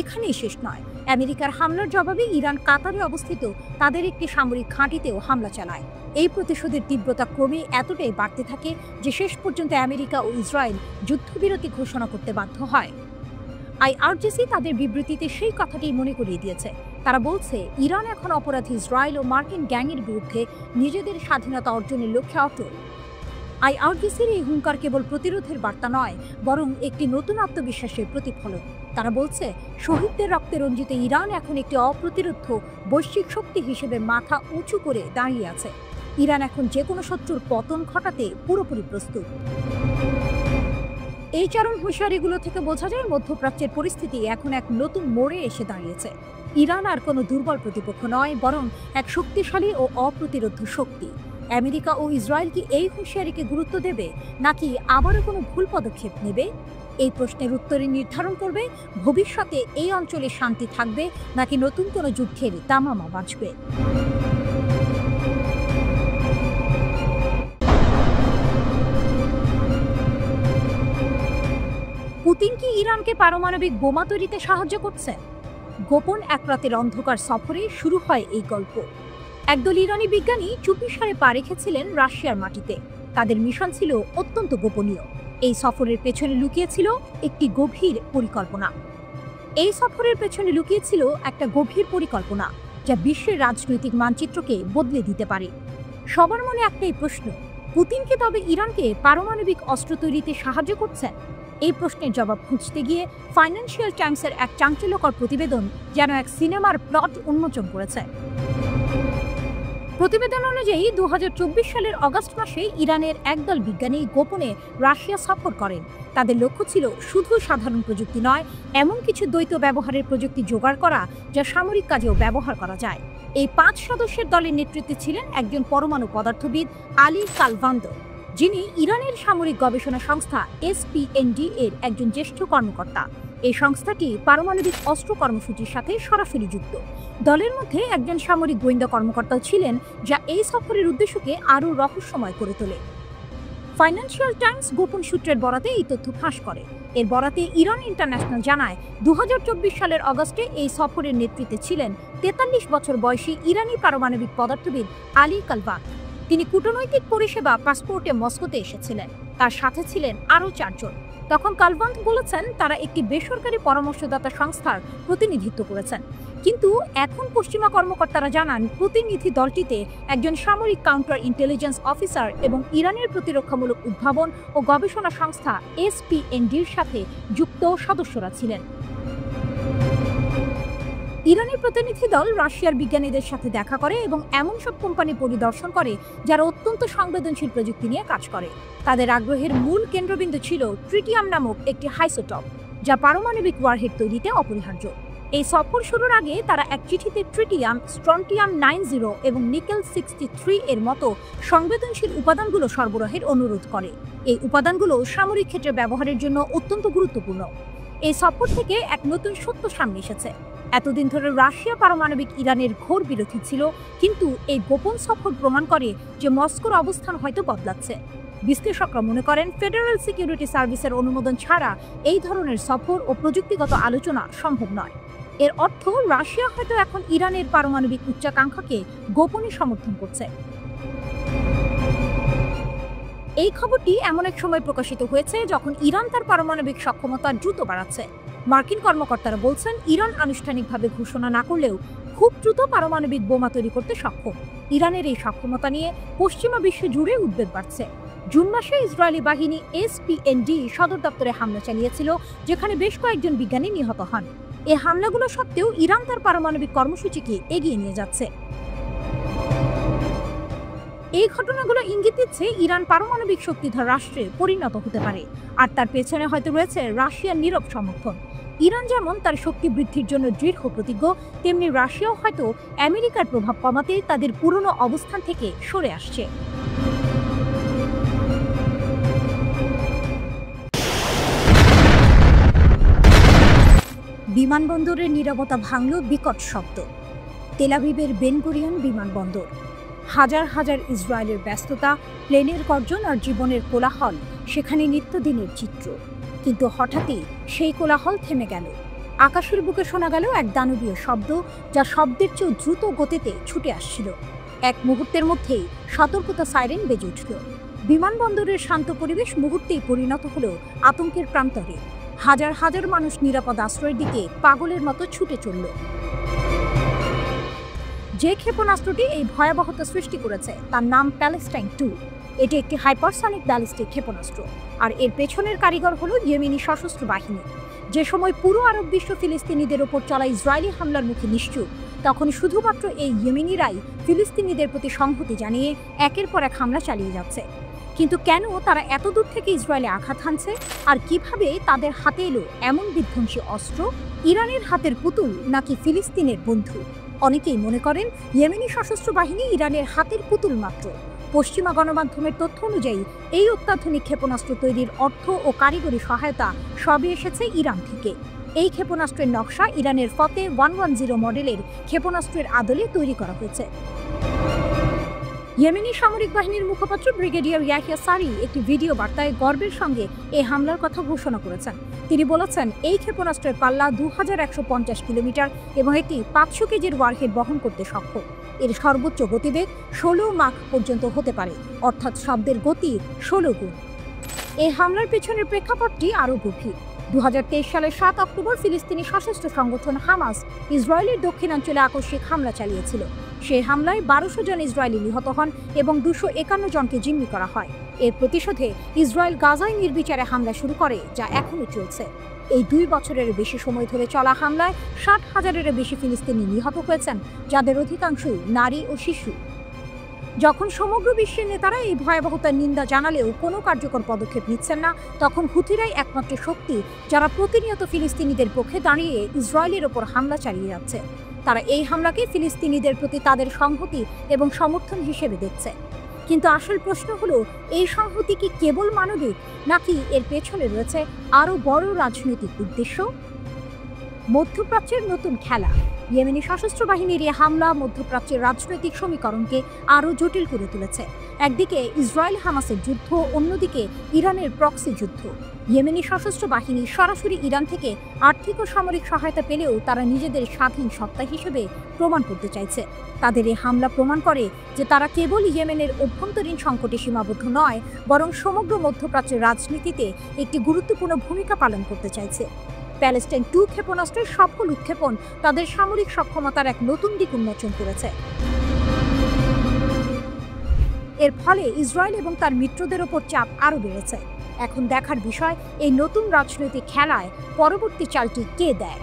এখানেই শেষ নয়, আমেরিকার হামলার জবাবে ইরান কাতারে অবস্থিত তাদের একটি সামরিক ঘাঁটিতেও হামলা চালায়। এই প্রতিশোধের তীব্রতা ক্রমেই এতটাই বাড়তে থাকে যে শেষ পর্যন্ত আমেরিকা ও ইসরায়েল যুদ্ধবিরতি ঘোষণা করতে বাধ্য হয়। IRGC তাদের বিবৃতিতে সেই কথাটি মনে করিয়ে দিয়েছে। তারা বলছে, ইরান এখন অপরাধী ইসরায়েল ও মার্কিন গ্যাংয়ের বিরুদ্ধে নিজেদের স্বাধীনতা অর্জনের লক্ষ্যে অটল। IRGCর এই হুঙ্কার কেবল প্রতিরোধের বার্তা নয়, বরং একটি নতুন আত্মবিশ্বাসের প্রতিফলন। তারা বলছে, শহীদদের রক্তে রঞ্জিত ইরান এখন একটি অপ্রতিরোধ্য বৈশ্বিক শক্তি হিসেবে মাথা উঁচু করে দাঁড়িয়ে আছে। ইরান এখন যে কোনো শত্রুর পতন ঘটাতে পুরোপুরি প্রস্তুত। এই চরম হুঁশিয়ারিগুলো থেকে বোঝা যায় মধ্যপ্রাচ্যের পরিস্থিতি এখন এক নতুন মোড়ে এসে দাঁড়িয়েছে। ইরান আর কোনো দুর্বল প্রতিপক্ষ নয়, বরং এক শক্তিশালী ও অপ্রতিরোধ্য শক্তি। আমেরিকা ও ইসরায়েল কি এই হুঁশিয়ারিকে গুরুত্ব দেবে, নাকি আবারও কোনো ভুল পদক্ষেপ নেবে? এই প্রশ্নের উত্তরে নির্ধারণ করবে ভবিষ্যতে এই অঞ্চলে শান্তি থাকবে নাকি নতুন কোনো যুদ্ধের দামামা বাজবে। পুতিন কি ইরানকে পারমাণবিক বোমা তৈরিতে সাহায্য করছে? গোপন এক রাতের অন্ধকার সফরে শুরু হয় এই গল্প। একদল ইরানি বিজ্ঞানী চুপিসারে পা রেখেছিলেন রাশিয়ার মাটিতে। তাদের মিশন ছিল অত্যন্ত গোপনীয়। এই সফরের পেছনে লুকিয়েছিল একটি গভীর পরিকল্পনা। একটা গভীর পরিকল্পনা যা বিশ্বের রাজনৈতিক মানচিত্রকে বদলে দিতে পারে। সবার মনে একটাই প্রশ্ন, পুতিন কি তবে ইরানকে পারমাণবিক অস্ত্র তৈরিতে সাহায্য করছেন? এই প্রশ্নের জবাব খুঁজতে গিয়ে ফাইন্যান্সিয়াল টাইমসের এক চাঞ্চল্যকর প্রতিবেদন যেন এক সিনেমার প্লট উন্মোচন করেছে। প্রতিবেদন অনুযায়ী 2024 সালের অগাস্ট মাসে ইরানের একদল বিজ্ঞানী গোপনে রাশিয়া সফর করেন। তাদের লক্ষ্য ছিল শুধু সাধারণ প্রযুক্তি নয়, এমন কিছু দ্বৈত ব্যবহারের প্রযুক্তি জোগাড় করা যা সামরিক কাজেও ব্যবহার করা যায়। এই 5 সদস্যের দলের নেতৃত্বে ছিলেন একজন পরমাণু পদার্থবিদ আলী কালভান্দো, যিনি ইরানের সামরিক গবেষণা সংস্থা SPND এর একজন জ্যেষ্ঠ কর্মকর্তা। এই সংস্থাটি পারমাণবিক অস্ত্র কর্মসূচির সাথে সরাসরি যুক্ত। দলের মধ্যে একজন সামরিক গোয়েন্দা কর্মকর্তাও ছিলেন, যা এই সফরের উদ্দেশ্যকে আরও রহস্যময় করে তোলে। ফাইন্যান্সিয়াল টাইমস গোপন সূত্রের বরাতে এই তথ্য ফাঁস করে। এর বরাতে ইরান ইন্টারন্যাশনাল জানায়, 2024 সালের অগস্টে এই সফরের নেতৃত্বে ছিলেন 43 বছর বয়সী ইরানি পারমাণবিক পদার্থবিদ আলী কালভান। তিনি কূটনৈতিক পরিষেবা পাসপোর্টে মস্কোতে এসেছিলেন। তার সাথে ছিলেন আরও 4 জন। তখন কালভান বলেছেন, তারা একটি বেসরকারি পরামর্শদাতা সংস্থার প্রতিনিধিত্ব করেছেন। কিন্তু এখন পশ্চিমা কর্মকর্তারা জানান, প্রতিনিধি দলটিতে একজন সামরিক কাউন্টার ইন্টেলিজেন্স অফিসার এবং ইরানের প্রতিরক্ষামূলক উদ্ভাবন ও গবেষণা সংস্থা SPNDর সাথে যুক্ত সদস্যরা ছিলেন। ইরানের প্রতিনিধি দল রাশিয়ার বিজ্ঞানীদের সাথে দেখা করে এবং এমন সব কোম্পানি পরিদর্শন করে যারা অত্যন্ত সংবেদনশীল প্রযুক্তি নিয়ে কাজ করে। তাদের আগ্রহের মূল কেন্দ্রবিন্দু ছিল ট্রিটিয়াম নামক একটি হাইসোটপ, যা পারমাণবিক ওয়ারহেড তৈরিতে অপরিহার্য। এই সফর শুরুর আগে তারা এক চিঠিতে ট্রিটিয়াম, স্ট্রন্টিয়াম 90 এবং নিকেল 63 এর মতো সংবেদনশীল উপাদানগুলো সরবরাহের অনুরোধ করে। এই উপাদানগুলো সামরিক ক্ষেত্রে ব্যবহারের জন্য অত্যন্ত গুরুত্বপূর্ণ। এই সফর থেকে এক নতুন সত্য সামনে এসেছে। এতদিন ধরে রাশিয়া পারমাণবিক ইরানের ঘোর বিরোধী ছিল, কিন্তু এই গোপন সফর প্রমাণ করে যে মস্কোর অবস্থান হয়তো বদলাচ্ছে। বিশ্লেষকরা মনে করেন, ফেডারেল সিকিউরিটি সার্ভিসের অনুমোদন ছাড়া এই ধরনের সফর ও প্রযুক্তিগত আলোচনা সম্ভব নয়। এর অর্থ রাশিয়া হয়তো এখন ইরানের পারমাণবিক উচ্চাকাঙ্ক্ষাকে গোপনে সমর্থন করছে। এই খবরটি এমন এক সময় প্রকাশিত হয়েছে যখন ইরান তার পারমাণবিক সক্ষমতা দ্রুত বাড়াচ্ছে। মার্কিন কর্মকর্তারা বলছেন, ইরান আনুষ্ঠানিকভাবে ঘোষণা না করলেও খুব দ্রুত পারমাণবিক বোমা তৈরি করতে সক্ষম। ইরানের এই সক্ষমতা নিয়ে পশ্চিমা বিশ্ব জুড়ে উদ্বেগ বাড়ছে। জুন মাসে ইসরায়েলি বাহিনী SPND সদর দপ্তরে হামলা চালিয়েছিল, যেখানে বেশ কয়েকজন বিজ্ঞানী নিহত হন। এই হামলাগুলো সত্ত্বেও ইরান তার পারমাণবিক কর্মসূচিকে এগিয়ে নিয়ে যাচ্ছে। এই ঘটনাগুলো ইঙ্গিত দিচ্ছে ইরান পারমাণবিক শক্তিধর রাষ্ট্রে পরিণত হতে পারে, আর তার পেছনে হয়তো রয়েছে রাশিয়ার নীরব সমর্থন। ইরান যেমন তার শক্তি বৃদ্ধির জন্য দৃঢ় প্রতিজ্ঞ, তেমনি রাশিয়াও হয়তো আমেরিকার প্রভাব কমাতে তাদের পুরনো অবস্থান থেকে সরে আসছে। বিমানবন্দরের নীরবতা ভাঙল বিকট শব্দ। তেল আবিবের বেন গুরিয়ন বিমানবন্দর। হাজার হাজার ইসরায়েলের ব্যস্ততা, প্লেনের গর্জন আর জীবনের কোলাহল সেখানে নিত্যদিনের চিত্র। কিন্তু হঠাৎই সেই কোলাহল থেমে গেল। আকাশের বুকে শোনা গেল এক দানবীয় শব্দ, যা শব্দের চেয়েও দ্রুত গতিতে ছুটে আসছিল। এক মুহূর্তের মধ্যেই সতর্কতা সাইরেন বেজে উঠল। বিমানবন্দরের শান্ত পরিবেশ মুহূর্তেই পরিণত হলো আতঙ্কের প্রান্তরে। হাজার হাজার মানুষ নিরাপদ আশ্রয়ের দিকে পাগলের মতো ছুটে চলল। যে ক্ষেপণাস্ত্রটি এই ভয়াবহতা সৃষ্টি করেছে তার নাম প্যালেস্টাইন 2। এটি একটি হাইপারসনিক ব্যালিস্টিক ক্ষেপণাস্ত্র, আর এর পেছনের কারিগর হলো ইয়েমেনি সশস্ত্র বাহিনী। যে সময় পুরো আরব বিশ্ব ফিলিস্তিনিদের ওপর চলা ইসরায়েলি হামলার মুখে নিশ্চুপ, তখন শুধুমাত্র এই ইয়েমেনিরাই ফিলিস্তিনিদের প্রতি সংহতি জানিয়ে একের পর এক হামলা চালিয়ে যাচ্ছে। কিন্তু কেন তারা এত দূর থেকে ইসরায়েলে আঘাত হানছে, আর কিভাবে তাদের হাতে এলো এমন বিধ্বংসী অস্ত্র? ইরানের হাতের পুতুল নাকি ফিলিস্তিনের বন্ধু? অনেকেই মনে করেন ইয়েমেনি সশস্ত্র বাহিনী ইরানের হাতের পুতুল মাত্র। পশ্চিমা গণমাধ্যমের তথ্য অনুযায়ী এই অত্যাধুনিক ক্ষেপণাস্ত্র তৈরির অর্থ ও কারিগরি সহায়তা সবই এসেছে ইরান থেকে। এই ক্ষেপণাস্ত্রের নকশা ইরানের ফতে 110 মডেলের ক্ষেপণাস্ত্রের আদলে তৈরি করা হয়েছে। ইয়েমেনি সামরিক বাহিনীর মুখপাত্র ব্রিগেডিয়ার ইয়াহিয়া সারি একটি ভিডিও বার্তায় গর্বের সঙ্গে এই হামলার কথা ঘোষণা করেছেন। তিনি বলেছেন, এই ক্ষেপণাস্ত্রের পাল্লা 2150 কিলোমিটার এবং একটি 500 কেজির ওয়ারহেড বহন করতে সক্ষম। এর সর্বোচ্চ গতিবেগ 16 মাখ পর্যন্ত হতে পারে, অর্থাৎ শব্দের গতি 16 গুণ। এই হামলার পেছনের প্রেক্ষাপটটি আরও গভীর। 2023 সালের 7 অক্টোবর ফিলিস্তিনি সশস্ত্র সংগঠন হামাস ইসরায়েলের দক্ষিণাঞ্চলে আকস্মিক হামলা চালিয়েছিল। সেই হামলায় 1200 জন ইসরায়েলি নিহত হন এবং 251 জনকে জিম্মি করা হয়। এর প্রতিশোধে ইসরায়েল গাজায় নির্বিচারে হামলা শুরু করে, যা এখনও চলছে। এই 2 বছরের বেশি সময় ধরে চলা হামলায় 60,000-এরও বেশি ফিলিস্তিনি নিহত হয়েছেন, যাদের অধিকাংশই নারী ও শিশু। যখন সমগ্র বিশ্বের নেতারা এই ভয়াবহতার নিন্দা জানালেও কোনো কার্যকর পদক্ষেপ নিচ্ছেন না, তখন হুথিরাই একমাত্র শক্তি যারা প্রতিনিয়ত ফিলিস্তিনিদের পক্ষে দাঁড়িয়ে ইসরায়েলের ওপর হামলা চালিয়ে যাচ্ছে। তারা এই হামলাকে ফিলিস্তিনিদের প্রতি তাদের সংহতি এবং সমর্থন হিসেবে দেখছে। কিন্তু আসল প্রশ্ন হলো, এই সংহতি কি কেবল মানবিক, নাকি এর পেছনে রয়েছে আরও বড় রাজনৈতিক উদ্দেশ্য? মধ্যপ্রাচ্যের নতুন খেলা। ইয়েমেনি সশস্ত্র বাহিনীর এই হামলা মধ্যপ্রাচ্যের রাজনৈতিক সমীকরণকে আরও জটিল করে তুলেছে। একদিকে ইসরায়েল হামাসের যুদ্ধ, অন্যদিকে ইরানের প্রক্সি যুদ্ধ। ইয়েমেনি সশস্ত্র বাহিনী সরাসরি ইরান থেকে আর্থিক ও সামরিক সহায়তা পেলেও তারা নিজেদের স্বাধীন সত্তা হিসেবে প্রমাণ করতে চাইছে। তাদের এই হামলা প্রমাণ করে যে তারা কেবল ইয়েমেনের অভ্যন্তরীণ সংকটে সীমাবদ্ধ নয়, বরং সমগ্র মধ্যপ্রাচ্যের রাজনীতিতে একটি গুরুত্বপূর্ণ ভূমিকা পালন করতে চাইছে। প্যালেস্টাইন 2 ক্ষেপণাস্ত্রের সফল উৎক্ষেপণ তাদের সামরিক সক্ষমতার এক নতুন দিক উন্মোচন করেছে। এর ফলে ইসরায়েল এবং তার মিত্রদের ওপর চাপ আরও বেড়েছে। এখন দেখার বিষয়, এই নতুন রাজনৈতিক খেলায় পরবর্তী চালটি কে দেয়।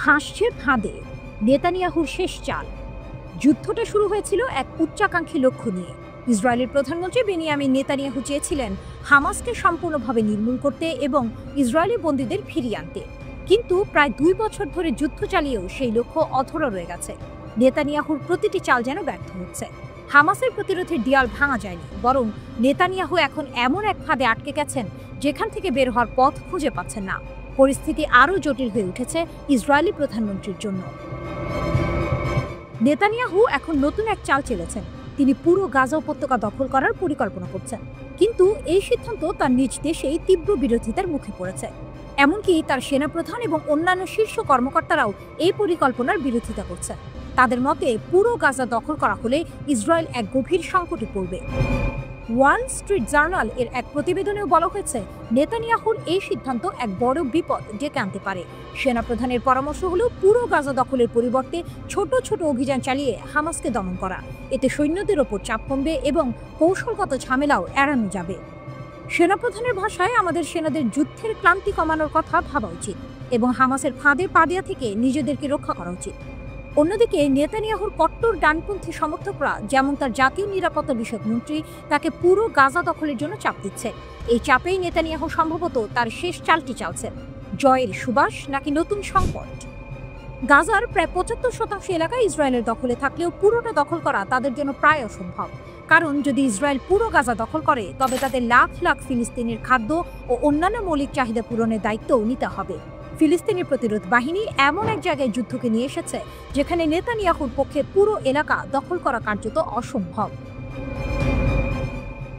ভাসছে ফাঁদে নেতানিয়াহুর শেষ চাল। যুদ্ধটা শুরু হয়েছিল এক উচ্চাকাঙ্ক্ষী লক্ষ্য নিয়ে। ইসরায়েলের প্রধানমন্ত্রী বেনিয়ামিন নেতানিয়াহু চেয়েছিলেন হামাসকে সম্পূর্ণভাবে নির্মূল করতে এবং ইসরায়েলি বন্দীদের ফিরিয়ে আনতে। কিন্তু প্রায় 2 বছর ধরে যুদ্ধ চালিয়েও সেই লক্ষ্য অধরা রয়ে গেছে। নেতানিয়াহুর প্রতিটি চাল যেন ব্যর্থ হচ্ছে। হামাসের প্রতিরোধের দেয়াল ভাঙা যায়নি, বরং নেতানিয়াহু এখন এমন এক ফাঁদে আটকে গেছেন যেখান থেকে বের হওয়ার পথ খুঁজে পাচ্ছেন না। পরিস্থিতি আরও জটিল হয়ে উঠেছে ইসরায়েলি প্রধানমন্ত্রীর জন্য। নেতানিয়াহু এখন নতুন এক চাল চেলেছেন। তিনি পুরো গাজা উপত্যকা দখল করার পরিকল্পনা করছেন। কিন্তু এই সিদ্ধান্ত তার নিজ দেশেই তীব্র বিরোধিতার মুখে পড়েছে। এমনকি তার সেনাপ্রধান এবং অন্যান্য শীর্ষ কর্মকর্তারাও এই পরিকল্পনার বিরোধিতা করছেন। তাদের মতে পুরো গাজা দখল করা হলে ইসরায়েল এক গভীর সংকটে পড়বে। ওয়াল স্ট্রিট জার্নাল এর এক প্রতিবেদনেও বলা হয়েছে, নেতানিয়াহুর এই সিদ্ধান্ত এক বড় বিপদ ডেকে আনতে পারে। সেনাপ্রধানের পরামর্শ হলো পুরো গাজা দখলের পরিবর্তে ছোট ছোট অভিযান চালিয়ে হামাসকে দমন করা। এতে সৈন্যদের ওপর চাপ কমবে এবং কৌশলগত ঝামেলাও এড়ানো যাবে। সেনাপ্রধানের ভাষায়, আমাদের সেনাদের যুদ্ধের ক্লান্তি কমানোর কথা ভাবা উচিত এবং হামাসের ফাঁদে পা দেওয়া থেকে নিজেদেরকে রক্ষা করা উচিত। অন্যদিকে নেতানিয়াহুর কট্টর ডানপন্থী সমর্থকরা, যেমন তার জাতীয় নিরাপত্তা বিষয়ক মন্ত্রী, তাকে পুরো গাজা দখলের জন্য চাপ দিচ্ছে। এই চাপেই নেতানিয়াহু সম্ভবত তার শেষ চালটি চালছেন। জয়ের সুবাস নাকি নতুন সংকট? গাজার প্রায় 75% এলাকা ইসরায়েলের দখলে থাকলেও পুরোটা দখল করা তাদের জন্য প্রায় অসম্ভব। কারণ যদি ইসরায়েল পুরো গাজা দখল করে তবে তাদের লাখ লাখ ফিলিস্তিনির খাদ্য ও অন্যান্য মৌলিক চাহিদা পূরণের দায়িত্বও নিতে হবে। ফিলিস্তিনি প্রতিরোধ বাহিনী এমন এক জায়গায় যুদ্ধকে নিয়ে এসেছে যেখানে নেতানিয়াহুর পক্ষে পুরো এলাকা দখল করা কার্যত অসম্ভব।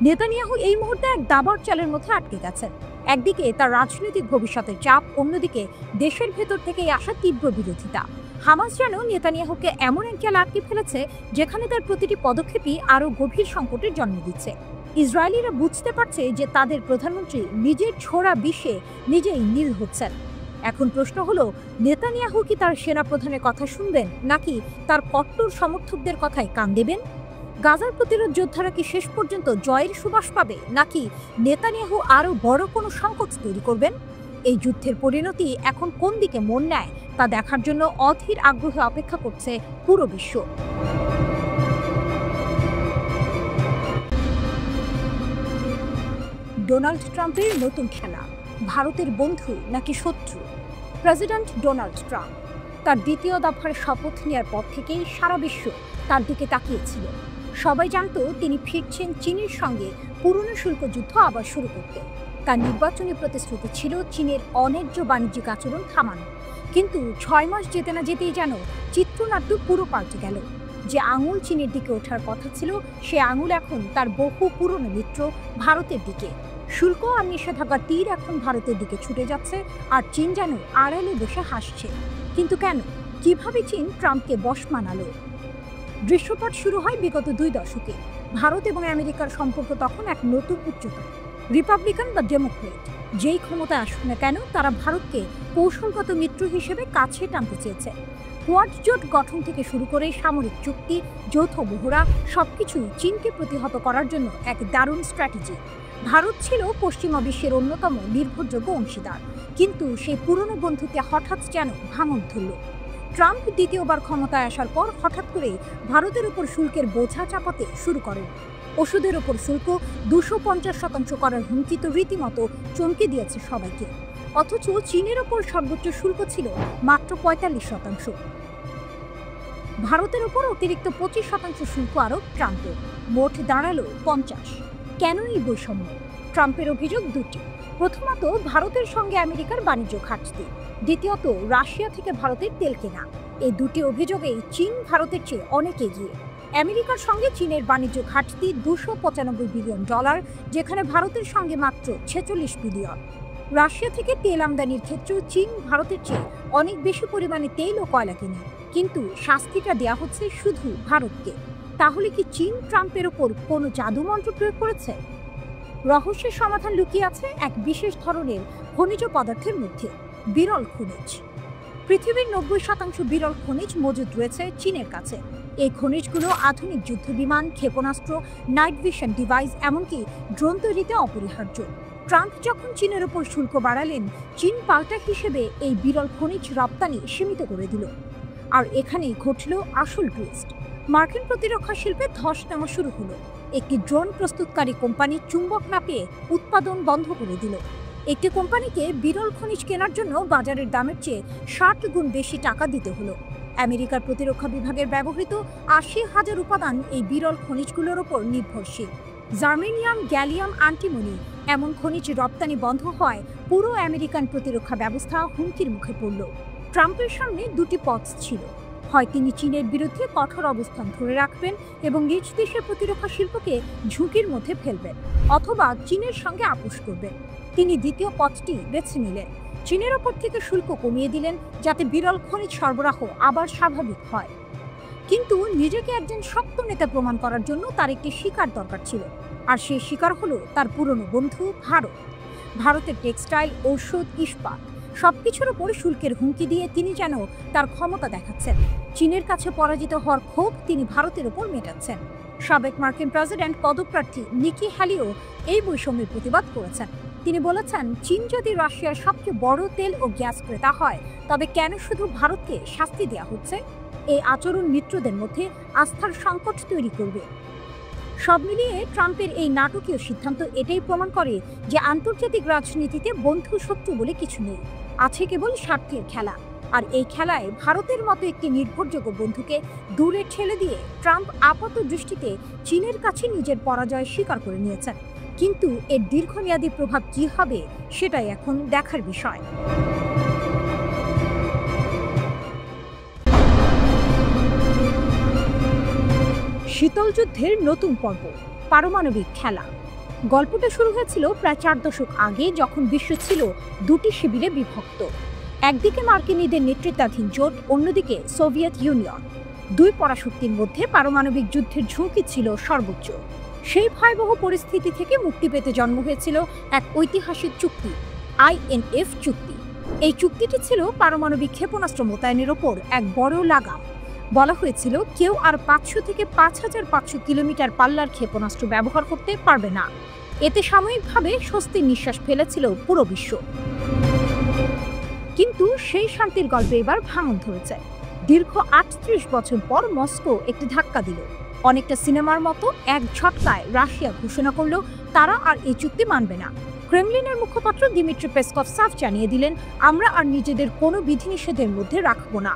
নেতানিয়াহু এই মুহূর্তে এক দাবার চালের মধ্যে আটকে গেছেন। একদিকে তার রাজনৈতিক ভবিষ্যতের চাপ, অন্যদিকে দেশের ভেতর থেকেই আসা তীব্র বিরোধিতা। হামাস যেন নেতানিয়াহুকে এমন এক জালে আটকে ফেলেছে যেখানে তার প্রতিটি পদক্ষেপই আরও গভীর সংকটের জন্ম দিচ্ছে। ইসরায়েলিরা বুঝতে পারছে যে তাদের প্রধানমন্ত্রী নিজের ছোড়া বিষে নিজেই নীল হচ্ছেন। এখন প্রশ্ন হলো, নেতানিয়াহু কি তার সেনাপ্রধানের কথা শুনবেন নাকি তার কট্টর সমর্থকদের কথায় কান দেবেন? গাজার প্রতিরোধ যোদ্ধারা কি শেষ পর্যন্ত জয়ের সুবাস পাবে নাকি নেতানিয়াহু আরও বড় কোনো সংকট তৈরি করবেন? এই যুদ্ধের পরিণতি এখন কোন দিকে মন নেয় তা দেখার জন্য অধীর আগ্রহে অপেক্ষা করছে পুরো বিশ্ব। ডোনাল্ড ট্রাম্পের নতুন খেলা, ভারতের বন্ধু নাকি শত্রু? প্রেসিডেন্ট ডোনাল্ড ট্রাম্প তার দ্বিতীয় দফার শপথ নেওয়ার পর থেকেই সারা বিশ্ব তার দিকে তাকিয়েছিল। সবাই জানত তিনি ফিরছেন চীনের সঙ্গে পুরনো শুল্ক যুদ্ধ আবার শুরু করতে। তার নির্বাচনী প্রতিশ্রুতি ছিল চীনের অন্যায্য বাণিজ্যিক আচরণ থামানো। কিন্তু 6 মাস যেতে না যেতেই যেন চিত্রনাট্য পুরো পাল্টে গেল। যে আঙুল চীনের দিকে ওঠার কথা ছিল সে আঙুল এখন তার বহু পুরনো মিত্র ভারতের দিকে। শুল্ক আর নিষেধাজ্ঞার তীর এখন ভারতের দিকে ছুটে যাচ্ছে, আর চীন যেন আড়ালে বসে হাসছে। কিন্তু কেন? কিভাবে চীন ট্রাম্পকে বশ মানালো? দৃশ্যপট শুরু হয় বিগত 2 দশকে। ভারত এবং আমেরিকার সম্পর্ক তখন এক নতুন উচ্চতায়। রিপাবলিকান বা ডেমোক্রেট যেই ক্ষমতায় আসুক না কেন, তারা ভারতকে কৌশলগত মিত্র হিসেবে কাছে টানতে চেয়েছে। কোয়াড জোট গঠন থেকে শুরু করে সামরিক চুক্তি, যৌথ মহড়া সবকিছুই চীনকে প্রতিহত করার জন্য এক দারুণ স্ট্র্যাটেজি। ভারত ছিল পশ্চিমা বিশ্বের অন্যতম নির্ভরযোগ্য অংশীদার, কিন্তু সেই পুরনো বন্ধুত্বে হঠাৎ যেন ভাঙন ধরল। ট্রাম্প দ্বিতীয়বার ক্ষমতায় আসার পর হঠাৎ করে ভারতের উপর শুল্কের বোঝা চাপাতে শুরু করেন। ওষুধের ওপর শুল্ক 250% করার হুমকি তো রীতিমতো চমকে দিয়েছে সবাইকে। অথচ চীনের ওপর সর্বোচ্চ শুল্ক ছিল মাত্র 45%। ভারতের ওপর অতিরিক্ত 25% শুল্ক আরোপ ট্রাম্পের, মোট দাঁড়ালো 50। কেন এই বৈষম্য? ট্রাম্পের অভিযোগ দুটি। প্রথমত, ভারতের সঙ্গে আমেরিকার বাণিজ্য ঘাটতি। দ্বিতীয়ত, রাশিয়া থেকে ভারতের তেল কেনা। এই দুটি অভিযোগেই চীন ভারতের চেয়ে অনেক এগিয়ে। আমেরিকার সঙ্গে চীনের বাণিজ্য ঘাটতি $295 বিলিয়ন, যেখানে ভারতের সঙ্গে মাত্র 46 বিলিয়ন। রাশিয়া থেকে তেল আমদানির ক্ষেত্রেও চীন ভারতের চেয়ে অনেক বেশি পরিমাণে তেল ও কয়লা কেনে, কিন্তু শাস্তিটা দেয়া হচ্ছে শুধু ভারতকে। তাহলে কি চীন ট্রাম্পের ওপর কোনো জাদুমন্ত্র প্রয়োগ করেছে? রহস্যের সমাধান লুকিয়ে আছে এক বিশেষ ধরনের খনিজ পদার্থের মধ্যে, বিরল খনিজ। পৃথিবীর 90% বিরল খনিজ মজুদ রয়েছে চীনের কাছে। এই খনিজগুলো আধুনিক যুদ্ধ বিমান, ক্ষেপণাস্ত্র, নাইট ভিশন ডিভাইস, এমনকি ড্রোন তৈরিতে অপরিহার্য। ট্রাম্প যখন চীনের ওপর শুল্ক বাড়ালেন, চীন পাল্টা হিসেবে এই বিরল খনিজ রপ্তানি সীমিত করে দিল। আর এখানেই ঘটল আসল টুইস্ট। মার্কিন প্রতিরক্ষা শিল্পে ধস নামা শুরু হলো। একটি ড্রোন প্রস্তুতকারী কোম্পানি চুম্বক না পেয়ে উৎপাদন বন্ধ করে দিল। একটি কোম্পানিকে বিরল খনিজ কেনার জন্য বাজারের দামের চেয়ে 60 গুণ বেশি টাকা দিতে হলো। আমেরিকার প্রতিরক্ষা বিভাগের ব্যবহৃত 80,000 উপাদান এই বিরল খনিজগুলোর ওপর নির্ভরশীল। জার্মেনিয়াম, গ্যালিয়াম, অ্যান্টিমনি এমন খনিজ রপ্তানি বন্ধ হওয়ায় পুরো আমেরিকান প্রতিরক্ষা ব্যবস্থা হুমকির মুখে পড়ল। ট্রাম্পের সামনে দুটি পথ ছিল। হয় তিনি চীনের বিরুদ্ধে কঠোর অবস্থান ধরে রাখবেন এবং নিজ দেশের প্রতিরক্ষা শিল্পকে ঝুঁকির মধ্যে ফেলবেন, অথবা চীনের সঙ্গে আপোষ করবেন। তিনি দ্বিতীয় পথটি বেছে নিলেন। চীনের ওপর থেকে শুল্ক কমিয়ে দিলেন যাতে বিরল খনিজ সরবরাহ আবার স্বাভাবিক হয়। কিন্তু নিজেকে একজন শক্ত নেতা প্রমাণ করার জন্য তার একটি শিকার দরকার ছিল, আর সেই শিকার হলো তার পুরনো বন্ধু ভারত। ভারতের টেক্সটাইল, ঔষধ, ইস্পাত সবকিছুর ওপর শুল্কের হুমকি দিয়ে তিনি যেন তার ক্ষমতা দেখাচ্ছেন। চীনের কাছে পরাজিত হওয়ার ক্ষোভ তিনি ভারতের ওপর মেটাচ্ছেন। সাবেক মার্কিন প্রেসিডেন্ট পদপ্রার্থী নিকি হ্যালিও এই বৈষম্যের প্রতিবাদ করেছেন। তিনি বলেছেন, চীন যদি রাশিয়ার সবচেয়ে বড় তেল ও গ্যাস ক্রেতা হয়, তবে কেন শুধু ভারতকে শাস্তি দেওয়া হচ্ছে? এই আচরণ মিত্রদের মধ্যে আস্থার সংকট তৈরি করবে। সব মিলিয়ে ট্রাম্পের এই নাটকীয় সিদ্ধান্ত এটাই প্রমাণ করে যে আন্তর্জাতিক রাজনীতিতে বন্ধু শত্রু বলে কিছু নেই, আছে কেবল স্বার্থের খেলা। আর এই খেলায় ভারতের মতো একটি নির্ভরযোগ্য বন্ধুকে দূরে ঠেলে দিয়ে ট্রাম্প আপাত দৃষ্টিতে চীনের কাছে নিজের পরাজয় স্বীকার করে নিয়েছেন। কিন্তু এর দীর্ঘমেয়াদী প্রভাব কি হবে সেটাই এখন দেখার বিষয়। শীতল যুদ্ধের নতুন পর্ব, পারমাণবিক খেলা। গল্পটা শুরু হয়েছিল প্রায় 4 দশক আগে, যখন বিশ্ব ছিল দুটি শিবিরে বিভক্ত। একদিকে মার্কিনীদের নেতৃত্বাধীন জোট, অন্যদিকে সোভিয়েত ইউনিয়ন। দুই পরাশক্তির মধ্যে পারমাণবিক যুদ্ধের ঝুঁকি ছিল সর্বোচ্চ। সেই ভয়াবহ পরিস্থিতি থেকে মুক্তি পেতে জন্ম হয়েছিল এক ঐতিহাসিক চুক্তি, INF চুক্তি। এই চুক্তিটি ছিল পারমাণবিক ক্ষেপণাস্ত্র মোতায়েনের ওপর এক বড় লাগাম। বলা হয়েছিল কেউ আর 500 থেকে 5500 কিলোমিটার পাল্লার ক্ষেপণাস্ত্র ব্যবহার করতে পারবে না। এতে সাময়িকভাবে স্বস্তির নিঃশ্বাস ফেলেছিল পুরো বিশ্ব। কিন্তু সেই শান্তির গল্পে এবার ভাঙন ধরেছে। দীর্ঘ 38 বছর পর মস্কো একটি ধাক্কা দিল। অনেকটা সিনেমার মতো এক ঝটকায় রাশিয়া ঘোষণা করল তারা আর এই চুক্তি মানবে না। ক্রেমলিনের মুখপাত্র দিমিত্রি পেসকভ সাফ জানিয়ে দিলেন, আমরা আর নিজেদের কোনো বিধিনিষেধের মধ্যে রাখব না।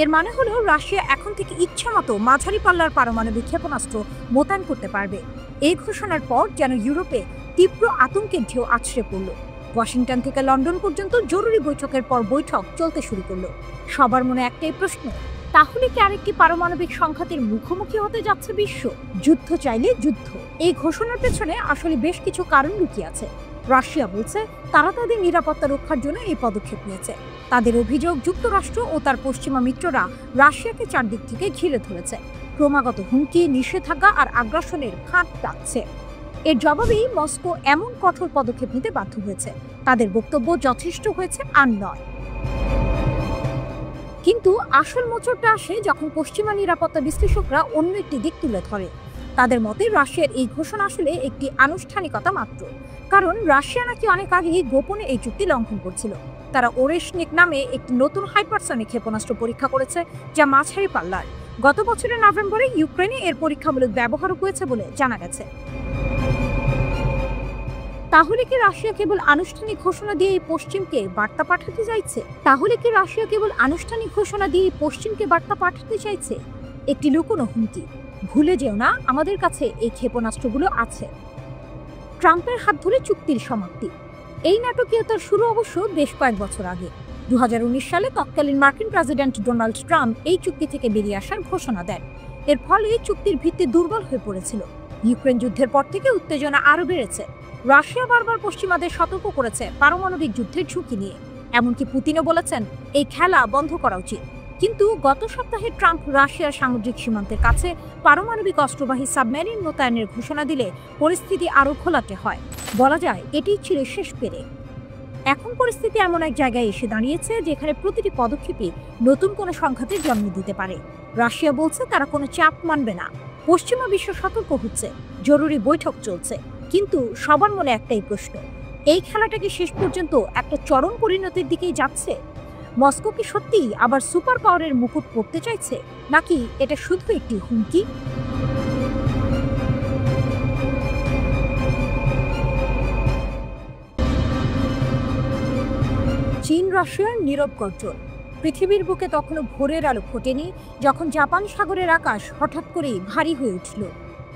এর মানে হলো রাশিয়া এখন থেকে ইচ্ছামতো মাঝারি পাল্লার পারমাণবিক ক্ষেপণাস্ত্র মোতায়েন করতে পারবে। এই ঘোষণার পর যেন ইউরোপে তীব্র আতঙ্কের ঢেউ আছড়ে পড়ল। ওয়াশিংটন থেকে লন্ডন পর্যন্ত জরুরি বৈঠকের পর বৈঠক চলতে শুরু করলো। সবার মনে একটাই প্রশ্ন, তাহলে কি আরেকটি পারমাণবিক সংঘাতের মুখোমুখি হতে যাচ্ছে বিশ্ব? যুদ্ধ চাইলে যুদ্ধ। এই ঘোষণার পেছনে আসলে বেশ কিছু কারণ লুকিয়ে আছে। রাশিয়া বলছে তারা তাদের নিরাপত্তা রক্ষার জন্য এই পদক্ষেপ নিয়েছে। তাদের অভিযোগ, যুক্তরাষ্ট্র ও তার পশ্চিমা মিত্ররা রাশিয়াকে চারদিক থেকে ঘিরে ধরেছে, ক্রমাগত হুমকি, নিষেধাজ্ঞা আর আগ্রাসনের ফাঁদ ডাকছে। এর জবাবেই মস্কো এমন কঠোর পদক্ষেপ নিতে বাধ্য হয়েছে। তাদের বক্তব্য যথেষ্ট হয়েছে আর নয়। কিন্তু আসল মোচড়টা আসে যখন পশ্চিমা নিরাপত্তা বিশ্লেষকরা অন্য একটি দিক তুলে ধরে। তাদের মতে রাশিয়ার এই ঘোষণা আসলে একটি আনুষ্ঠানিকতা মাত্র। কারণ রাশিয়া নাকি অনেক আগেই গোপনে এই চুক্তি লঙ্ঘন করছিল। তারা ওরেশনিক নামে একটি নতুন হাইপারসনিক ক্ষেপণাস্ত্র পরীক্ষা করেছে, যা মাঝারি পাল্লার। গত বছরের নভেম্বরে ইউক্রেনে এর পরীক্ষামূলক ব্যবহার হয়েছে বলে জানা গেছে। তাহলে কি রাশিয়া কেবল আনুষ্ঠানিক ঘোষণা দিয়ে পশ্চিমকে বার্তা পাঠাতে চাইছে? একটি লুকোনো হুমকি, ভুলে যেও না আমাদের কাছে এই ক্ষেপণাস্ত্রগুলো আছে। ট্রাম্পের হাত ধরে চুক্তির সমাপ্তি। এই নাটকীয়তার শুরু অবশ্য বেশ কয়েক বছর আগে। 2019 সালে তৎকালীন মার্কিন প্রেসিডেন্ট ডোনাল্ড ট্রাম্প এই চুক্তি থেকে বেরিয়ে আসার ঘোষণা দেন। এর ফলে চুক্তির ভিত্তি দুর্বল হয়ে পড়েছিল। ইউক্রেন যুদ্ধের পর থেকে উত্তেজনা আরও বেড়েছে। রাশিয়া বারবার পশ্চিমাদের সতর্ক করেছে পারমাণবিক যুদ্ধের ঝুঁকি নিয়ে। এমনকি পুতিনও বলেছেন এই খেলা বন্ধ করা উচিত। কিন্তু গত সপ্তাহে ট্রাম্প রাশিয়ার সামুদ্রিক সীমান্তের কাছে পারমাণবিক অস্ত্রবাহী সাবমেরিন মোতায়েনের ঘোষণা দিলে পরিস্থিতি আরও ঘোলাটে হয়। বলা যায় এটিই ছিল শেষ পেরেক। এখন পরিস্থিতি এমন এক জায়গায় এসে দাঁড়িয়েছে যেখানে প্রতিটি পদক্ষেপই নতুন কোনো সংঘাতের জন্ম দিতে পারে। রাশিয়া বলছে তারা কোনো চাপ মানবে না। পশ্চিমা বিশ্ব সতর্ক হচ্ছে, জরুরি বৈঠক চলছে। কিন্তু সবার মনে একটাই প্রশ্ন, এই খেলাটা কি শেষ পর্যন্ত একটা চরম পরিণতির দিকেই যাচ্ছে? মস্কো কি সত্যিই আবার সুপার পাওয়ারের মুকুট পরতে চাইছে, নাকি এটা শুধু একটি হুমকি? চীন রাশিয়ার নীরব গর্জন। পৃথিবীর বুকে তখনও ভোরের আলো ফোটেনি যখন জাপান সাগরের আকাশ হঠাৎ করেই ভারী হয়ে উঠল।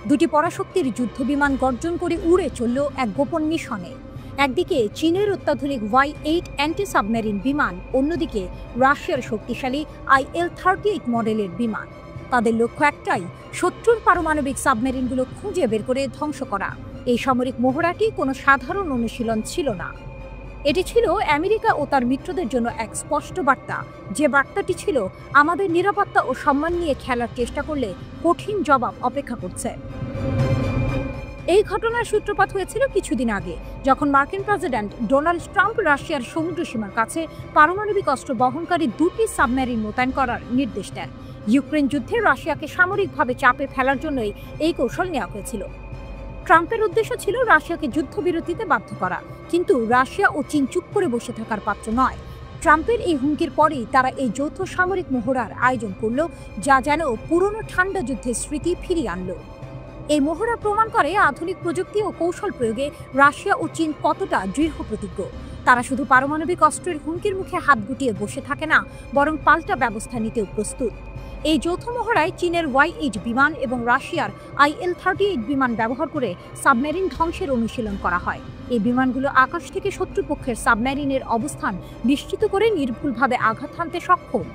দুটি পরাশক্তির যুদ্ধবিমান গর্জন করে উড়ে চলল এক গোপন মিশনে। একদিকে চীনের অত্যাধুনিক Y-8 অ্যান্টি সাবমেরিন বিমান, অন্যদিকে রাশিয়ার শক্তিশালী IL-38 মডেলের বিমান। তাদের লক্ষ্য একটাই, শত্রুর পারমাণবিক সাবমেরিনগুলো খুঁজে বের করে ধ্বংস করা। এই সামরিক মহড়াটি কোনো সাধারণ অনুশীলন ছিল না। এটি ছিল আমেরিকা ও তার মিত্রদের জন্য এক স্পষ্ট বার্তা, যে বার্তাটি ছিল আমাদের নিরাপত্তা ও সম্মান নিয়ে খেলার চেষ্টা করলে কঠিন জবাব অপেক্ষা করছে। এই ঘটনার সূত্রপাত হয়েছিল কিছুদিন আগে, যখন মার্কিন প্রেসিডেন্ট ডোনাল্ড ট্রাম্প রাশিয়ার সমুদ্র সীমার কাছে পারমাণবিক অস্ত্র বহনকারী দুটি সাবমেরিন মোতায়েন করার নির্দেশ দেন। ইউক্রেন যুদ্ধে রাশিয়াকে সামরিকভাবে চাপে ফেলার জন্যই এই কৌশল নেওয়া হয়েছিল। ট্রাম্পের উদ্দেশ্য ছিল রাশিয়াকে যুদ্ধবিরতিতে বাধ্য করা, কিন্তু রাশিয়া ও চীন চুপ করে বসে থাকার পাত্র নয়। ট্রাম্পের এই হুমকির পরেই তারা এই যৌথ সামরিক মহড়ার আয়োজন করল, যা যেন পুরনো ঠান্ডা যুদ্ধের স্মৃতি ফিরিয়ে আনল। এই মহড়া প্রমাণ করে আধুনিক প্রযুক্তি ও কৌশল প্রয়োগে রাশিয়া ও চীন কতটা দৃঢ় প্রতিজ্ঞ। তারা শুধু পারমাণবিক অস্ত্রের হুমকির মুখে হাত গুটিয়ে বসে থাকে না, বরং পাল্টা ব্যবস্থা নিতেও প্রস্তুত। এই যৌথ মহড়ায় চীনের Y-8 বিমান এবং রাশিয়ার IL-38 বিমান ব্যবহার করে সাবমেরিন ধ্বংসের অনুশীলন করা হয়। এই বিমানগুলো আকাশ থেকে শত্রুপক্ষের সাবমেরিনের অবস্থান নিশ্চিত করে নির্ভুলভাবে আঘাত হানতে সক্ষম।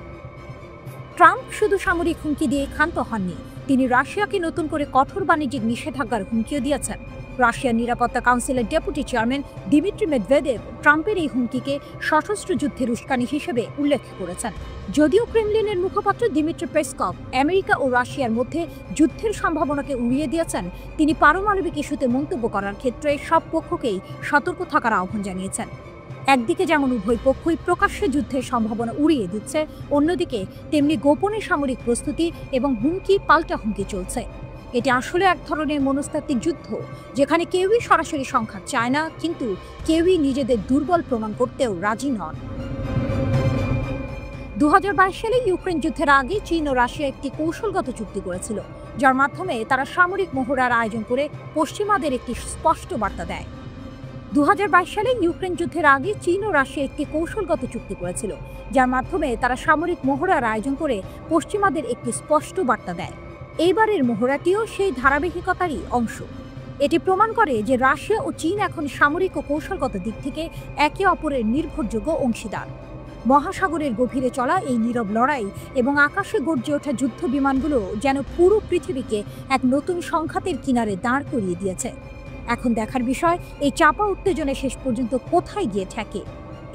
ট্রাম্প শুধু সামরিক হুমকি দিয়ে ক্ষান্ত হননি, তিনি রাশিয়াকে নতুন করে কঠোর বাণিজ্যিক নিষেধাজ্ঞার হুমকিও দিয়েছেন। রাশিয়ার নিরাপত্তা কাউন্সিলের ডেপুটি চেয়ারম্যান দিমিত্রি মেদভেদেভ ট্রাম্পের এই হুমকিকে সশস্ত্র যুদ্ধের উস্কানি হিসেবে উল্লেখ করেছেন। যদিও ক্রেমলিনের মুখপাত্র দিমিত্রি পেসকভ আমেরিকা ও রাশিয়ার মধ্যে যুদ্ধের সম্ভাবনাকে উড়িয়ে দিয়েছেন, তিনি পারমাণবিক ইস্যুতে মন্তব্য করার ক্ষেত্রে সব পক্ষকেই সতর্ক থাকার আহ্বান জানিয়েছেন। একদিকে যেমন উভয় পক্ষই প্রকাশ্যে যুদ্ধের সম্ভাবনা উড়িয়ে দিচ্ছে, অন্যদিকে তেমনি গোপনে সামরিক প্রস্তুতি এবং হুমকি পাল্টা হুমকি চলছে। এটি আসলে এক ধরনের মনস্তাত্ত্বিক যুদ্ধ, যেখানে কেউই সরাসরি সংঘাত চায় না, কিন্তু কেউই নিজেদের দুর্বল প্রমাণ করতেও রাজি নন। 2022 সালে ইউক্রেন যুদ্ধের আগে চীন ও রাশিয়া একটি কৌশলগত চুক্তি করেছিল, যার মাধ্যমে তারা সামরিক মহড়ার আয়োজন করে পশ্চিমাদের একটি স্পষ্ট বার্তা দেয়। 2022 সালে ইউক্রেন যুদ্ধের আগে চীন ও রাশিয়া একটি কৌশলগত চুক্তি করেছিল, যার মাধ্যমে তারা সামরিক মহড়ার আয়োজন করে পশ্চিমাদের একটি স্পষ্ট বার্তা দেয়। এইবারের মহড়াটিও সেই ধারাবাহিকতারই অংশ। এটি প্রমাণ করে যে রাশিয়া ও চীন এখন সামরিক ও কৌশলগত দিক থেকে একে অপরের নির্ভরযোগ্য অংশীদার। মহাসাগরের গভীরে চলা এই নীরব লড়াই এবং আকাশে গর্জে ওঠা যুদ্ধ বিমানগুলো যেন পুরো পৃথিবীকে এক নতুন সংঘাতের কিনারে দাঁড় করিয়ে দিয়েছে। এখন দেখার বিষয়, এই চাপা উত্তেজনা শেষ পর্যন্ত কোথায় গিয়ে ঠেকে।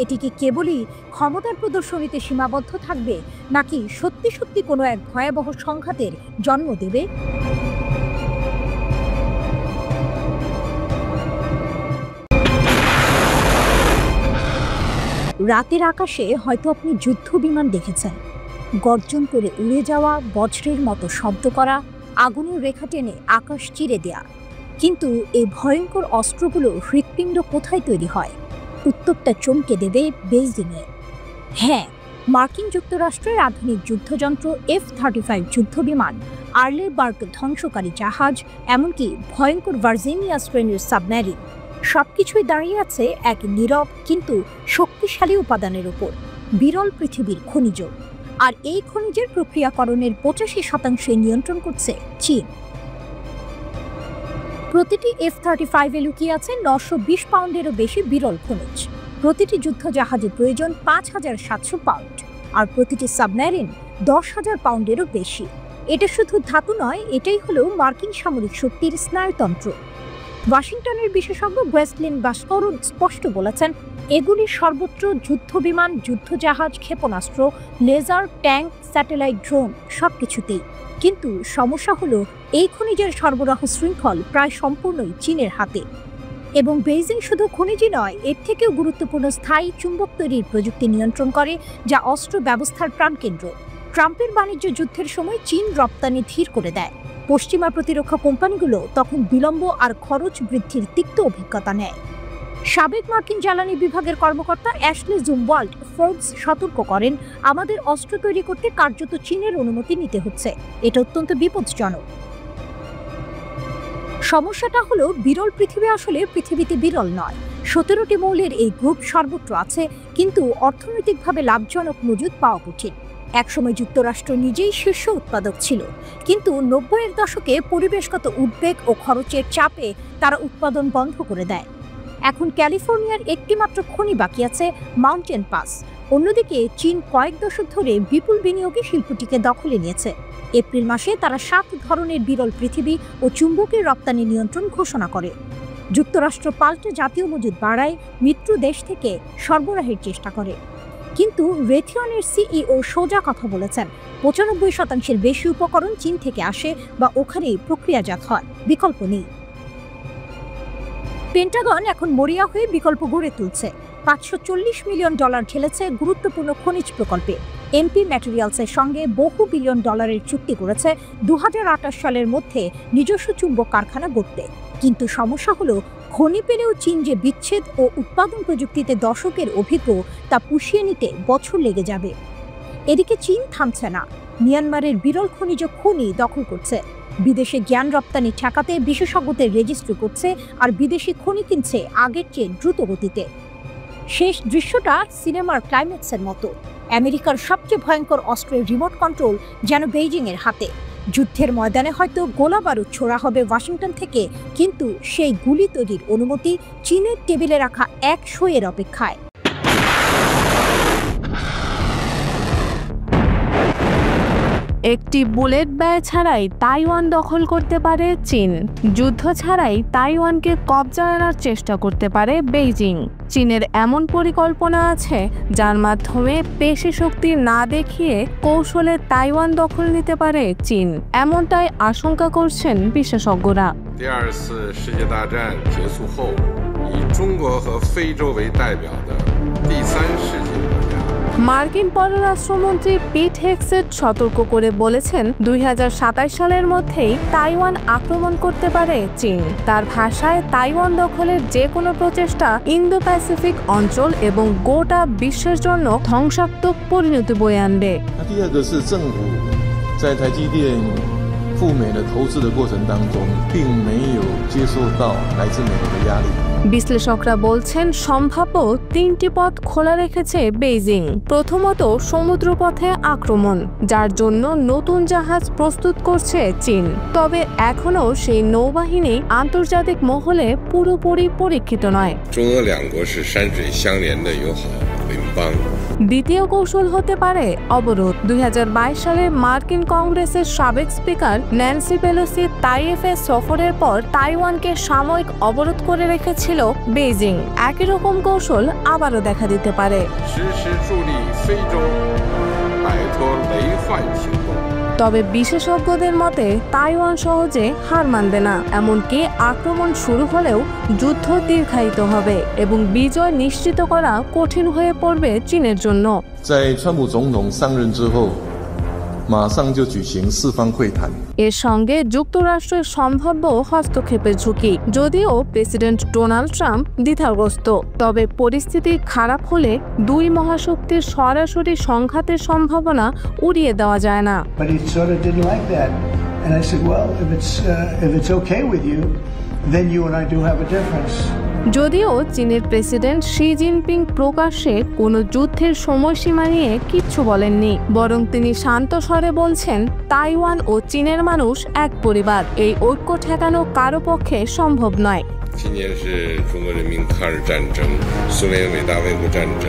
এটি কি কেবলই ক্ষমতার প্রদর্শনীতে সীমাবদ্ধ থাকবে, নাকি সত্যি সত্যি কোনো এক ভয়াবহ সংঘাতের জন্ম দেবে? রাতের আকাশে হয়তো আপনি যুদ্ধ বিমান দেখেছেন, গর্জন করে উড়ে যাওয়া, বজ্রের মতো শব্দ করা, আগুনের রেখা টেনে আকাশ চিরে দেয়া। কিন্তু এই ভয়ঙ্কর অস্ত্রগুলো হৃৎপিণ্ড কোথায় তৈরি হয়? উত্তরটা চমকে দেবে বেইজিংয়ে। হ্যাঁ, মার্কিন যুক্তরাষ্ট্রের আধুনিক যুদ্ধযন্ত্র F-35 যুদ্ধ বিমান, আর্লেবার্গ ধ্বংসকারী জাহাজ, এমনকি ভয়ঙ্কর ভার্জিনিয়া শ্রেণীর সাবমেরিন, সবকিছুই দাঁড়িয়ে আছে এক নীরব কিন্তু শক্তিশালী উপাদানের উপর, বিরল পৃথিবীর খনিজ। আর এই খনিজের প্রক্রিয়াকরণের 85% নিয়ন্ত্রণ করছে চীন। প্রতিটি F-35 লুকিয়ে আছে 920 পাউন্ডেরও বেশি বিরল খনিজ। প্রতিটি যুদ্ধ জাহাজে প্রয়োজন 5700 পাউন্ড, আর প্রতিটি সাবমেরিন 10,000 পাউন্ডেরও বেশি। এটা শুধু ধাতু নয়, এটাই হলো মার্কিন সামরিক শক্তির স্নায়ুতন্ত্র। ওয়াশিংটনের বিশেষজ্ঞ গ্রেসলিন বাস্কোরো স্পষ্ট বলেছেন, এগুলি সর্বত্র যুদ্ধ বিমান, যুদ্ধজাহাজ, ক্ষেপণাস্ত্র, লেজার, ট্যাঙ্ক, স্যাটেলাইট, ড্রোন সবকিছুতেই। কিন্তু সমস্যা হলো, এই খনিজের সরবরাহ শৃঙ্খল প্রায় সম্পূর্ণই চীনের হাতে। এবং বেইজিং শুধু খনিজই নয়, এর থেকেও গুরুত্বপূর্ণ স্থায়ী চুম্বক তৈরির প্রযুক্তি নিয়ন্ত্রণ করে, যা অস্ত্র ব্যবস্থার প্রাণকেন্দ্র। ট্রাম্পের বাণিজ্য যুদ্ধের সময় চীন রপ্তানি ধীর করে দেয়। পশ্চিমা প্রতিরক্ষা কোম্পানিগুলো তখন বিলম্ব আর খরচ বৃদ্ধির তিক্ত অভিজ্ঞতা নেয়। সাবেক মার্কিন জ্বালানি বিভাগের কর্মকর্তা অ্যাশলি জুমওয়াল্ড ফোর্বস সতর্ক করেন, আমাদের অস্ত্র তৈরি করতে কার্যত চীনের অনুমতি নিতে হচ্ছে। এটা অত্যন্ত বিপজ্জনক। সমস্যাটা হলো, বিরল পৃথিবী আসলে পৃথিবীতে বিরল নয়। 17টি মৌলের এই গ্রুপ সর্বত্র আছে, কিন্তু অর্থনৈতিকভাবে লাভজনক মজুদ পাওয়া কঠিন। একসময় যুক্তরাষ্ট্র নিজেই শীর্ষ উৎপাদক ছিল, কিন্তু 90-এর দশকে পরিবেশগত উদ্বেগ ও খরচের চাপে তারা উৎপাদন বন্ধ করে দেয়। এখন ক্যালিফোর্নিয়ার একটি মাত্র খনি বাকি আছে, মাউন্টেন পাস। অন্যদিকে চীন কয়েক দশক ধরে বিপুল বিনিয়োগে শিল্পটিকে দখলে নিয়েছে। এপ্রিল মাসে তারা 7 ধরনের বিরল পৃথিবী ও চুম্বকের রপ্তানি নিয়ন্ত্রণ ঘোষণা করে। যুক্তরাষ্ট্র পাল্টা জাতীয় মজুদ বাড়ায়, মিত্র দেশ থেকে সরবরাহের চেষ্টা করে। কিন্তু রেথিয়নের সিইও সোজা কথা বলেছেন, 95% বেশি উপকরণ চীন থেকে আসে বা ওখানেই প্রক্রিয়াজাত হয়, বিকল্প নেই। পেন্টাগন এখন মরিয়া হয়ে বিকল্প গড়ে তুলছে। $540 মিলিয়ন ঢেলেছে গুরুত্বপূর্ণ খনিজ প্রকল্পে। এমপি ম্যাটেরিয়ালসের সঙ্গে বহু বিলিয়ন ডলারের চুক্তি করেছে 2028 সালের মধ্যে নিজস্ব চুম্বক কারখানা গড়তে। কিন্তু সমস্যা হলো, খনি পেলেও চীন যে বিচ্ছেদ ও উৎপাদন প্রযুক্তিতে দশকের অভিজ্ঞ, তা পুষিয়ে নিতে বছর লেগে যাবে। এদিকে চীন থামছে না, মিয়ানমারের বিরল খনিজ খনি দখল করছে, বিদেশে জ্ঞান রপ্তানি ঠেকাতে বিশেষজ্ঞদের রেজিস্ট্রি করছে, আর বিদেশি খনি কিনছে আগের চেয়ে দ্রুত গতিতে। শেষ দৃশ্যটা সিনেমার ক্লাইম্যাক্সের মতো। আমেরিকার সবচেয়ে ভয়ঙ্কর অস্ত্রের রিমোট কন্ট্রোল যেন বেইজিংয়ের হাতে। যুদ্ধের ময়দানে হয়তো গোলা বারুদ ছোড়া হবে ওয়াশিংটন থেকে, কিন্তু সেই গুলি তৈরির অনুমতি চীনের টেবিলে রাখা এক শোয়ের অপেক্ষায়। একটি বুলেট ব্যয় ছাড়াই তাইওয়ান দখল করতে পারে চীন। যুদ্ধ ছাড়াই তাইওয়ানকে কবজায় আনার চেষ্টা করতে পারে বেইজিং। চীনের এমন পরিকল্পনা আছে যার মাধ্যমে পেশি শক্তি না দেখিয়ে কৌশলে তাইওয়ান দখল নিতে পারে চীন, এমনটাই আশঙ্কা করছেন বিশেষজ্ঞরা। 第二次世界大战结束后，以中国和非洲为代表的第三世界国家 মার্কিন পররাষ্ট্রমন্ত্রী পিট হেগসেট সতর্ক করে বলেছেন 2027 সালের মধ্যেই তাইওয়ান আক্রমণ করতে পারে চীন। তার ভাষায় তাইওয়ান দখলের যে কোনো প্রচেষ্টা ইন্দো প্যাসিফিক অঞ্চল এবং গোটা বিশ্বের জন্য ধ্বংসাত্মক পরিণতি বয়ে আনবে। 第二个是政府在台积电赴美的投资的过程当中，并没有接受到来自美国的压力。বিশ্লেষকরা বলছেন সম্ভাব্য তিনটি পথ খোলা রেখেছে বেইজিং। প্রথমত সমুদ্রপথে আক্রমণ, যার জন্য নতুন জাহাজ প্রস্তুত করছে চীন, তবে এখনও সেই নৌবাহিনী আন্তর্জাতিক মহলে পুরোপুরি পরীক্ষিত নয়। 中俄两国是山水相连的友好邻邦。 দ্বিতীয় কৌশল হতে পারে অবরোধ। 2022 সালে মার্কিন কংগ্রেসের সাবেক স্পিকার ন্যান্সি পেলোসি তাইওয়ানে সফরের পর তাইওয়ানকে সাময়িক অবরোধ করে রেখেছিল বেইজিং। একই রকম কৌশল আবারও দেখা দিতে পারে। 实施助力非洲摆脱雷患行动。 তবে বিশেষজ্ঞদের মতে তাইওয়ান সহজে হার মানবে না, এমনকি আক্রমণ শুরু হলেও যুদ্ধ দীর্ঘায়িত হবে এবং বিজয় নিশ্চিত করা কঠিন হয়ে পড়বে চীনের জন্য। 在川普总统上任之后，马上就举行四方会谈。 এর সঙ্গে যুক্তরাষ্ট্রের সম্ভাব্য হস্তক্ষেপের ঝুঁকি। যদিও প্রেসিডেন্ট ডোনাল্ড ট্রাম্প দ্বিধাগ্রস্ত, তবে পরিস্থিতি খারাপ হলে দুই মহাশক্তির সরাসরি সংঘাতের সম্ভাবনা উড়িয়ে দেওয়া যায় না। But he sort of didn't like that, and I said, well, if it's okay with you, then you and I do have a difference. যদিও চীনের প্রেসিডেন্ট শি জিনপিং প্রকাশ্যে কোনো যুদ্ধের সময়সীমা নিয়ে কিচ্ছু বলেননি, বরং তিনি শান্ত স্বরে বলছেন তাইওয়ান ও চীনের মানুষ এক পরিবার, এই ঐক্য ঠেকানো কারো পক্ষে সম্ভব নয়। 今年是中国人民抗日战争、苏联伟大卫国战争。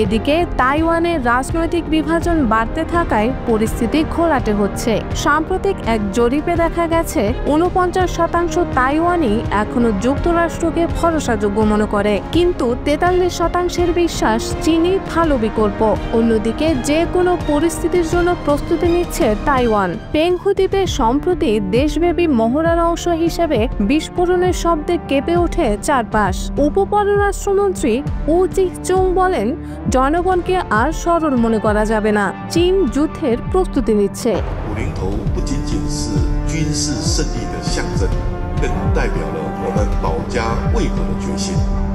এদিকে তাইওয়ানের রাজনৈতিক বিভাজন বাড়তে থাকায় পরিস্থিতি ঘোলাটে হচ্ছে। সাম্প্রতিক এক জরিপে দেখা গেছে 49% তাইওয়ানি এখনো যুক্তরাষ্ট্রকে ভরসাযোগ্য মনে করে, কিন্তু 43% বিশ্বাস চীনই ভালো বিকল্প। অন্যদিকে যে কোনো পরিস্থিতির জন্য প্রস্তুতি নিচ্ছে তাইওয়ান। পেংহু দ্বীপে সম্প্রতি দেশব্যাপী মহড়ার অংশ হিসেবে বিস্ফোরণের শব্দে কেঁপে ওঠে চারপাশ। উপপররাষ্ট্রমন্ত্রী উ চিহচুং বলেন, জনগণকে আর সরল মনে করা যাবে না, চীন যুদ্ধের প্রস্তুতি নিচ্ছে।50头不仅仅是军事胜利的象征，更代表了我们保家卫国的决心。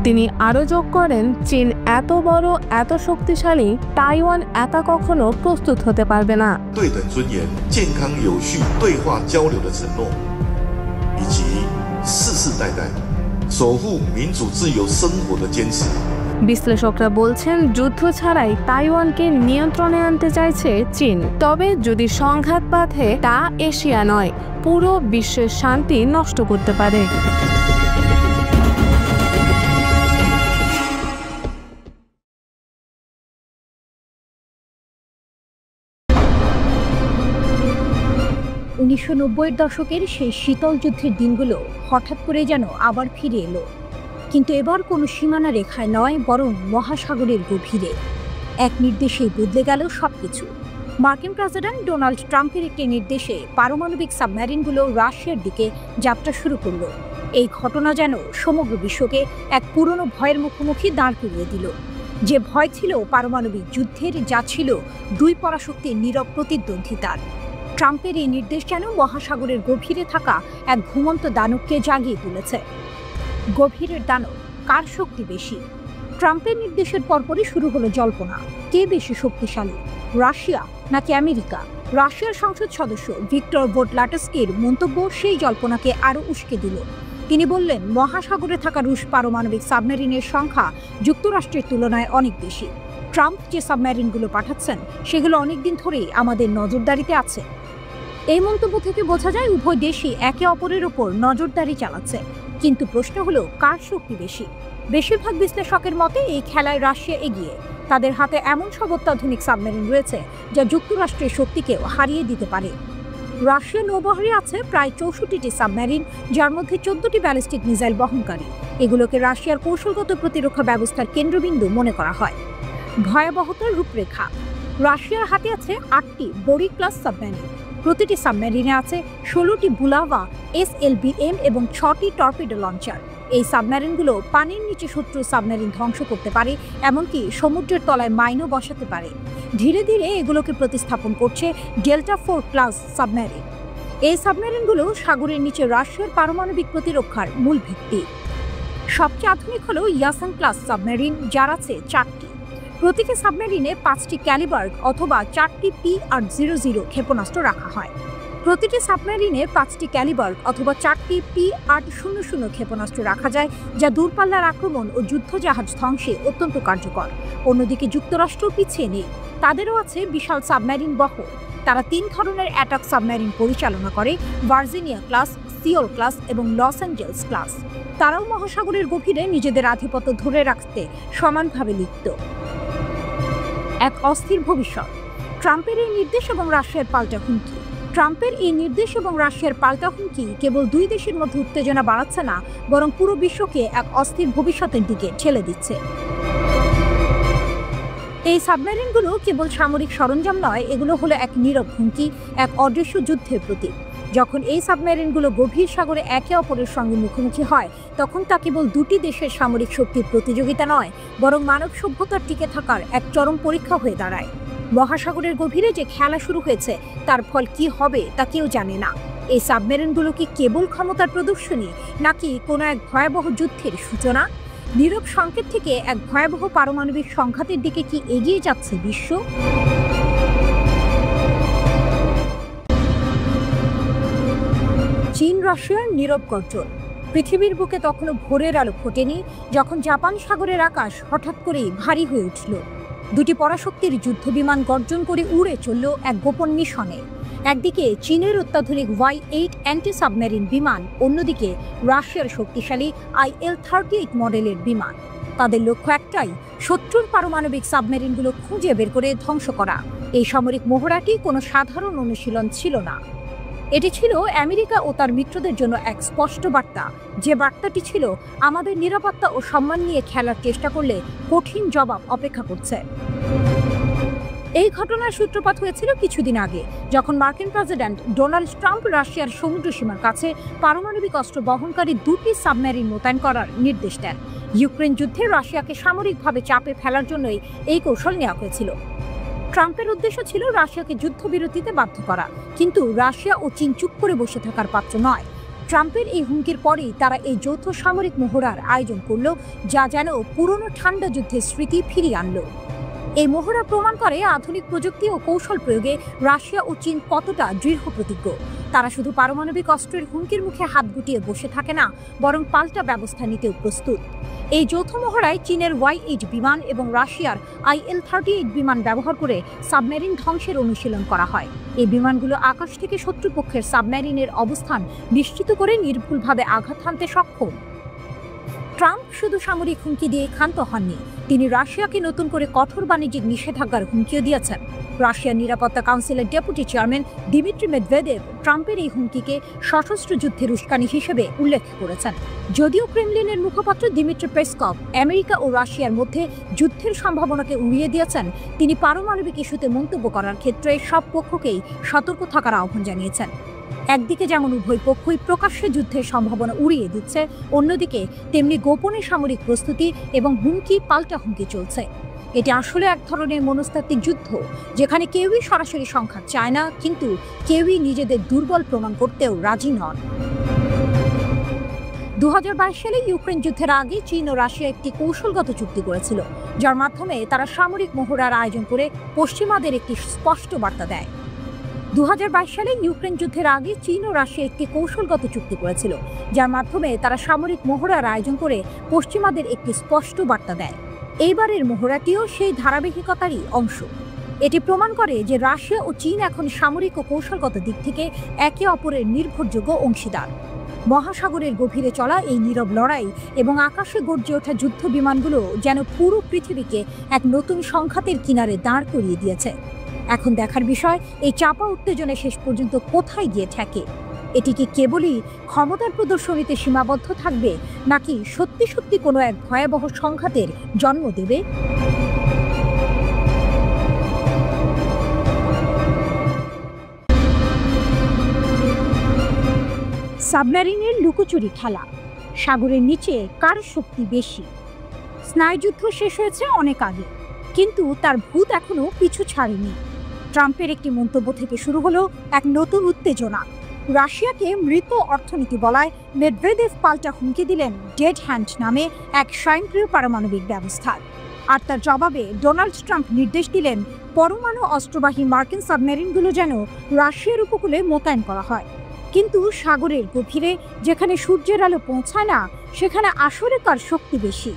তিনি আরও যোগ করেন, চীন এত বড় এত শক্তিশালী, তাইওয়ান একা কখনো প্রস্তুত হতে পারবে না।对等尊严、健康有序对话交流的承诺，以及世世代代守护民主自由生活的坚持。 বিশ্লেষকরা বলছেন যুদ্ধ ছাড়াই তাইওয়ানকে নিয়ন্ত্রণে আনতে চাইছে চীন। তবে যদি সংঘাত বাধে, তা এশিয়া নয়, পুরো বিশ্বের শান্তি নষ্ট করতে পারে। উনিশশো 90-এর দশকের সেই শীতল যুদ্ধের দিনগুলো হঠাৎ করে যেন আবার ফিরে এলো, কিন্তু এবার কোনো সীমানা রেখায় নয়, বরং মহাসাগরের গভীরে। এক নির্দেশেই বদলে গেল সবকিছু। মার্কিন প্রেসিডেন্ট ডোনাল্ড ট্রাম্পের একটি নির্দেশে পারমাণবিক সাবমেরিনগুলো রাশিয়ার দিকে যাত্রা শুরু করল। এই ঘটনা যেন সমগ্র বিশ্বকে এক পুরনো ভয়ের মুখোমুখি দাঁড় করিয়ে দিল। যে ভয় ছিল পারমাণবিক যুদ্ধের, যা ছিল দুই পরাশক্তির নীরব প্রতিদ্বন্দ্বিতার। ট্রাম্পের এই নির্দেশ যেন মহাসাগরের গভীরে থাকা এক ঘুমন্ত দানবকে জাগিয়ে তুলেছে। গভীরের দানব, কার শক্তি বেশি? ট্রাম্পের নির্দেশের পরপরই শুরু হলো জল্পনা, কে বেশি শক্তিশালী, রাশিয়া নাকি আমেরিকা? রাশিয়ার সংসদ সদস্য ভিক্টর ভোটলাটস্কির মন্তব্য সেই জল্পনাকে আরও উস্কে দিল। তিনি বললেন, মহাসাগরে থাকা রুশ পারমাণবিক সাবমেরিনের সংখ্যা যুক্তরাষ্ট্রের তুলনায় অনেক বেশি। ট্রাম্প যে সাবমেরিনগুলো পাঠাচ্ছেন সেগুলো অনেকদিন ধরেই আমাদের নজরদারিতে আছে। এই মন্তব্য থেকে বোঝা যায় উভয় দেশই একে অপরের উপর নজরদারি চালাচ্ছে। কিন্তু প্রশ্ন হলো, কার শক্তি বেশি? বেশিরভাগ বিশ্লেষকের মতে এই খেলায় রাশিয়া এগিয়ে। তাদের হাতে এমন সব অত্যাধুনিক সাবমেরিন রয়েছে যা যুক্তরাষ্ট্রের শক্তিকেও হারিয়ে দিতে পারে। রাশিয়ার নৌবহরে আছে প্রায় 64টি সাবমেরিন, যার মধ্যে 14টি ব্যালিস্টিক মিসাইল বহনকারী। এগুলোকে রাশিয়ার কৌশলগত প্রতিরক্ষা ব্যবস্থার কেন্দ্রবিন্দু মনে করা হয়। ভয়াবহতার রূপরেখা: রাশিয়ার হাতে আছে 8টি বোরি ক্লাস সাবমেরিন। প্রতিটি সাবমেরিনে আছে 16টি বুলাভা SLBM এবং 6টি টর্পিডো লঞ্চার। এই সাবমেরিনগুলো পানির নিচে শত্রু সাবমেরিন ধ্বংস করতে পারে, এমনকি সমুদ্রের তলায় মাইনও বসাতে পারে। ধীরে ধীরে এগুলোকে প্রতিস্থাপন করছে ডেল্টা 4 ক্লাস সাবমেরিন। এই সাবমেরিনগুলো সাগরের নিচে রাশিয়ার পারমাণবিক প্রতিরক্ষার মূল ভিত্তি। সবচেয়ে আধুনিক হলো ইয়াসান ক্লাস সাবমেরিন, যার আছে 4টি। প্রতিটি সাবমেরিনে 5টি ক্যালিবার্গ অথবা 4টি P-800 ক্ষেপণাস্ত্র রাখা হয়। প্রতিটি সাবমেরিনে 5টি ক্যালিবার্গ অথবা 4টি P-800 ক্ষেপণাস্ত্র রাখা যায়, যা দূরপাল্লার আক্রমণ ও যুদ্ধজাহাজ ধ্বংসে অত্যন্ত কার্যকর। অন্যদিকে যুক্তরাষ্ট্র পিছিয়ে নেই, তাদেরও আছে বিশাল সাবমেরিন বহর। তারা 3 ধরনের অ্যাটাক সাবমেরিন পরিচালনা করে: ভার্জিনিয়া ক্লাস, সিওল ক্লাস এবং লস অ্যাঞ্জেলস ক্লাস। তারাও মহাসাগরের গভীরে নিজেদের আধিপত্য ধরে রাখতে সমানভাবে লিপ্ত। এক অস্থির ভবিষ্যৎ: ট্রাম্পের এই নির্দেশ এবং রাশিয়ার পাল্টা হুমকি। ট্রাম্পের এই নির্দেশ এবং রাশিয়ার পাল্টা হুমকি কেবল দুই দেশের মধ্যে উত্তেজনা বাড়াচ্ছে না, বরং পুরো বিশ্বকে এক অস্থির ভবিষ্যতের দিকে ঠেলে দিচ্ছে। এই সাবমেরিনগুলো কেবল সামরিক সরঞ্জাম নয়, এগুলো হলো এক নীরব হুমকি, এক অদৃশ্য যুদ্ধের প্রতীক। যখন এই সাবমেরিনগুলো গভীর সাগরে একে অপরের সঙ্গে মুখোমুখি হয়, তখন তা কেবল দুটি দেশের সামরিক শক্তির প্রতিযোগিতা নয়, বরং মানব সভ্যতার টিকে থাকার এক চরম পরীক্ষা হয়ে দাঁড়ায়। মহাসাগরের গভীরে যে খেলা শুরু হয়েছে তার ফল কি হবে তা কেউ জানে না। এই সাবমেরিনগুলো কি কেবল ক্ষমতার প্রদর্শনী, নাকি কোনো এক ভয়াবহ যুদ্ধের সূচনা? নীরব সংকেত থেকে এক ভয়াবহ পারমাণবিক সংঘাতের দিকে কি এগিয়ে যাচ্ছে বিশ্ব? চীন রাশিয়ার নীরব গর্জন। পৃথিবীর বুকে তখনও ভোরের আলো ফোটেনি, যখন জাপান সাগরের আকাশ হঠাৎ করেই ভারী হয়ে উঠল। দুটি পরাশক্তির যুদ্ধবিমান গর্জন করে উড়ে চলল এক গোপন মিশনে। একদিকে চীনের অত্যাধুনিক Y-8 অ্যান্টি সাবমেরিন বিমান, অন্যদিকে রাশিয়ার শক্তিশালী IL-38 মডেলের বিমান। তাদের লক্ষ্য একটাই, শত্রুর পারমাণবিক সাবমেরিনগুলো খুঁজে বের করে ধ্বংস করা। এই সামরিক মহড়াটি কোনো সাধারণ অনুশীলন ছিল না। এটি ছিল আমেরিকা ও তার মিত্রদের জন্য এক স্পষ্ট বার্তা, যে বার্তাটি ছিল, আমাদের নিরাপত্তা ও সম্মান নিয়ে খেলার চেষ্টা করলে কঠিন জবাব অপেক্ষা করছে। এই ঘটনার সূত্রপাত হয়েছিল কিছুদিন আগে, যখন মার্কিন প্রেসিডেন্ট ডোনাল্ড ট্রাম্প রাশিয়ার সমুদ্র সীমার কাছে পারমাণবিক অস্ত্র বহনকারী 2টি সাবমেরিন মোতায়েন করার নির্দেশ দেন। ইউক্রেন যুদ্ধে রাশিয়াকে সামরিকভাবে চাপে ফেলার জন্যই এই কৌশল নেওয়া হয়েছিল। ট্রাম্পের উদ্দেশ্য ছিল রাশিয়াকে যুদ্ধবিরতিতে বাধ্য করা, কিন্তু রাশিয়া ও চীন চুপ করে বসে থাকার পাত্র নয়। ট্রাম্পের এই হুমকির পরেই তারা এই যৌথ সামরিক মহড়ার আয়োজন করল, যা যেন পুরনো ঠান্ডা যুদ্ধের স্মৃতি ফিরিয়ে আনল। এই মহড়া প্রমাণ করে আধুনিক প্রযুক্তি ও কৌশল প্রয়োগে রাশিয়া ও চীন কতটা দৃঢ় প্রতিজ্ঞ। তারা শুধু পারমাণবিক অস্ত্রের হুমকির মুখে হাত গুটিয়ে বসে থাকে না, বরং পাল্টা ব্যবস্থা নিতেও প্রস্তুত। এই যৌথ মহড়ায় চীনের Y-8 বিমান এবং রাশিয়ার IL-38 বিমান ব্যবহার করে সাবমেরিন ধ্বংসের অনুশীলন করা হয়। এই বিমানগুলো আকাশ থেকে শত্রুপক্ষের সাবমেরিনের অবস্থান নিশ্চিত করে নির্ভুলভাবে আঘাত হানতে সক্ষম। ট্রাম্প শুধু সামরিক হুমকি দিয়ে ক্ষান্ত হননি, তিনি রাশিয়াকে নতুন করে কঠোর বাণিজ্যিক নিষেধাজ্ঞার হুমকিও দিয়েছেন। রাশিয়ার নিরাপত্তা কাউন্সিলের ডেপুটি চেয়ারম্যান দিমিত্রি মেদভেদেভ ট্রাম্পের এই হুমকিকে সশস্ত্র যুদ্ধের উস্কানি হিসেবে উল্লেখ করেছেন। যদিও ক্রেমলিনের মুখপাত্র দিমিত্রি পেসকভ আমেরিকা ও রাশিয়ার মধ্যে যুদ্ধের সম্ভাবনাকে উড়িয়ে দিয়েছেন, তিনি পারমাণবিক ইস্যুতে মন্তব্য করার ক্ষেত্রে সব পক্ষকেই সতর্ক থাকার আহ্বান জানিয়েছেন। একদিকে যেমন উভয় পক্ষই প্রকাশ্যে যুদ্ধের সম্ভাবনা উড়িয়ে দিচ্ছে, অন্যদিকে তেমনি গোপনে সামরিক প্রস্তুতি এবং হুমকি পাল্টা হুমকি চলছে। এটি আসলে এক ধরনের মনস্তাত্ত্বিক যুদ্ধ, যেখানে কেউই সরাসরি সংঘাত চায় না, কিন্তু কেউই নিজেদের দুর্বল প্রমাণ করতেও রাজি নন। 2022 সালে ইউক্রেন যুদ্ধের আগে চীন ও রাশিয়া একটি কৌশলগত চুক্তি করেছিল, যার মাধ্যমে তারা সামরিক মহড়ার আয়োজন করে পশ্চিমাদের একটি স্পষ্ট বার্তা দেয়। 2022 সালে ইউক্রেন যুদ্ধের আগে চীন ও রাশিয়া একটি কৌশলগত চুক্তি করেছিল, যার মাধ্যমে তারা সামরিক মহড়ার আয়োজন করে পশ্চিমাদের একটি স্পষ্ট বার্তা দেয়। এইবারের মহড়াটিও সেই ধারাবাহিকতারই অংশ। এটি প্রমাণ করে যে রাশিয়া ও চীন এখন সামরিক ও কৌশলগত দিক থেকে একে অপরের নির্ভরযোগ্য অংশীদার। মহাসাগরের গভীরে চলা এই নীরব লড়াই এবং আকাশে গর্জে ওঠা যুদ্ধ বিমানগুলো যেন পুরো পৃথিবীকে এক নতুন সংঘাতের কিনারে দাঁড় করিয়ে দিয়েছে। এখন দেখার বিষয়, এই চাপা উত্তেজনা শেষ পর্যন্ত কোথায় গিয়ে ঠেকে। এটি কি কেবলই ক্ষমতার প্রদর্শনীতে সীমাবদ্ধ থাকবে, নাকি সত্যি সত্যি কোনো এক ভয়াবহ সংঘাতের জন্ম দেবে? সাবমেরিনের লুকোচুরি খেলা, সাগরের নিচে কার শক্তি বেশি। স্নায়ুযুদ্ধ শেষ হয়েছে অনেক আগে, কিন্তু তার ভূত এখনো পিছু ছাড়েনি। ট্রাম্পের একটি মন্তব্য থেকে শুরু হলো এক নতুন উত্তেজনা। রাশিয়াকে মৃত অর্থনীতি বলায় মেদভেদেভ পাল্টা হুমকি দিলেন ডেড হ্যান্ড নামে এক স্বয়ংক্রিয় পারমাণবিক ব্যবস্থার। আর তার জবাবে ডোনাল্ড ট্রাম্প নির্দেশ দিলেন পরমাণু অস্ত্রবাহী মার্কিন সাবমেরিনগুলো যেন রাশিয়ার উপকূলে মোতায়েন করা হয়। কিন্তু সাগরের গভীরে, যেখানে সূর্যের আলো পৌঁছায় না, সেখানে আসলে কার শক্তি বেশি,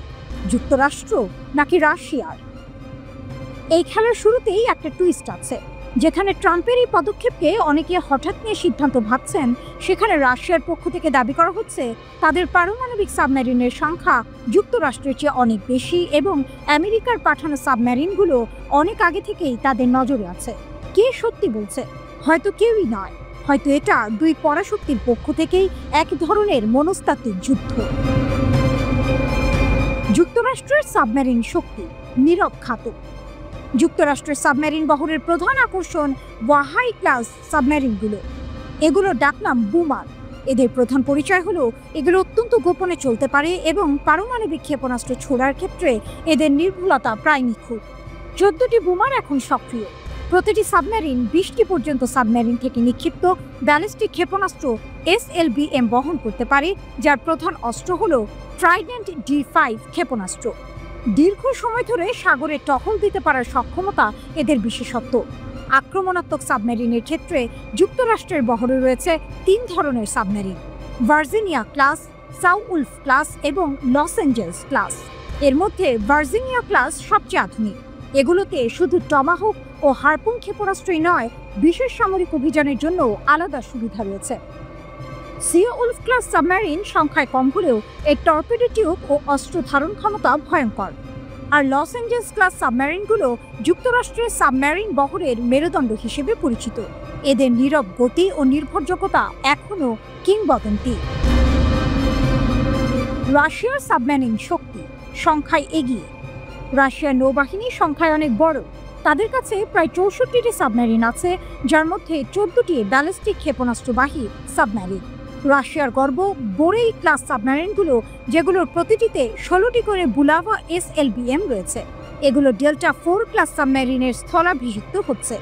যুক্তরাষ্ট্র নাকি রাশিয়ার? এই খেলার শুরুতেই একটা টুইস্ট আছে। যেখানে ট্রাম্পের এই পদক্ষেপকে অনেকে হঠাৎ নিয়ে সিদ্ধান্ত ভাবছেন, সেখানে রাশিয়ার পক্ষ থেকে দাবি করা হচ্ছে তাদের পারমাণবিক সাবমেরিনের সংখ্যা যুক্তরাষ্ট্রের চেয়ে অনেক বেশি এবং আমেরিকার পাঠানো সাবমেরিনগুলো অনেক আগে থেকেই তাদের নজরে আছে। কে সত্যি বলছে? হয়তো কেউই নয়, হয়তো এটা দুই পরাশক্তির পক্ষ থেকেই এক ধরনের মনস্তাত্ত্বিক যুদ্ধ। যুক্তরাষ্ট্রের সাবমেরিন শক্তি নীরব ঘাতক। যুক্তরাষ্ট্রের সাবমেরিন বহরের প্রধান আকর্ষণ ওয়াহাই ক্লাস সাবমেরিনগুলো। এগুলোর ডাকনাম বুমার। এদের প্রধান পরিচয় হলো এগুলো অত্যন্ত গোপনে চলতে পারে এবং পারমাণবিক ক্ষেপণাস্ত্র ছোড়ার ক্ষেত্রে এদের নির্ভুলতা প্রায় নিখুঁত। 14টি বুমার এখন সক্রিয়। প্রতিটি সাবমেরিন 20টি পর্যন্ত সাবমেরিন থেকে নিক্ষিপ্ত ব্যালিস্টিক ক্ষেপণাস্ত্র SLBM বহন করতে পারে, যার প্রধান অস্ত্র হলো ট্রাইডেন্ট D5 ক্ষেপণাস্ত্র। দীর্ঘ সময় ধরে সাগরে টহল দিতে পারার সক্ষমতা এদের বিশেষত্ব। আক্রমণাত্মক সাবমেরিনের ক্ষেত্রে যুক্তরাষ্ট্রের বহরে রয়েছে 3 ধরনের সাবমেরিন: ভার্জিনিয়া ক্লাস, সাউউলফ ক্লাস এবং লস অ্যাঞ্জেলস ক্লাস। এর মধ্যে ভার্জিনিয়া ক্লাস সবচেয়ে আধুনিক। এগুলোতে শুধু টমাহক ও হারপুন ক্ষেপণাস্ত্রই নয়, বিশেষ সামরিক অভিযানের জন্য আলাদা সুবিধা রয়েছে। সিওউলফ ক্লাস সাবমেরিন সংখ্যায় কম হলেও এর টর্পেডো টিউব ও অস্ত্র ধারণ ক্ষমতা ভয়ঙ্কর। আর লস অ্যাঞ্জেলস ক্লাস সাবমেরিনগুলো যুক্তরাষ্ট্রের সাবমেরিন বহরের মেরুদণ্ড হিসেবে পরিচিত। এদের নীরব গতি ও নির্ভরযোগ্যতা এখনও কিংবদন্তি। রাশিয়ার সাবমেরিন শক্তি সংখ্যায় এগিয়ে। রাশিয়ার নৌবাহিনী সংখ্যায় অনেক বড়। তাদের কাছে প্রায় 64টি সাবমেরিন আছে, যার মধ্যে 14টি ব্যালিস্টিক ক্ষেপণাস্ত্রবাহী সাবমেরিন। রাশিয়ার গর্ব বোরেই ক্লাস সাবমেরিনগুলো, যেগুলোর প্রতিটিতে 16টি করে বুলাভা SLBM রয়েছে। এগুলো ডেল্টা 4 ক্লাস সাবমেরিনের স্থলাভিষিক্ত হচ্ছে।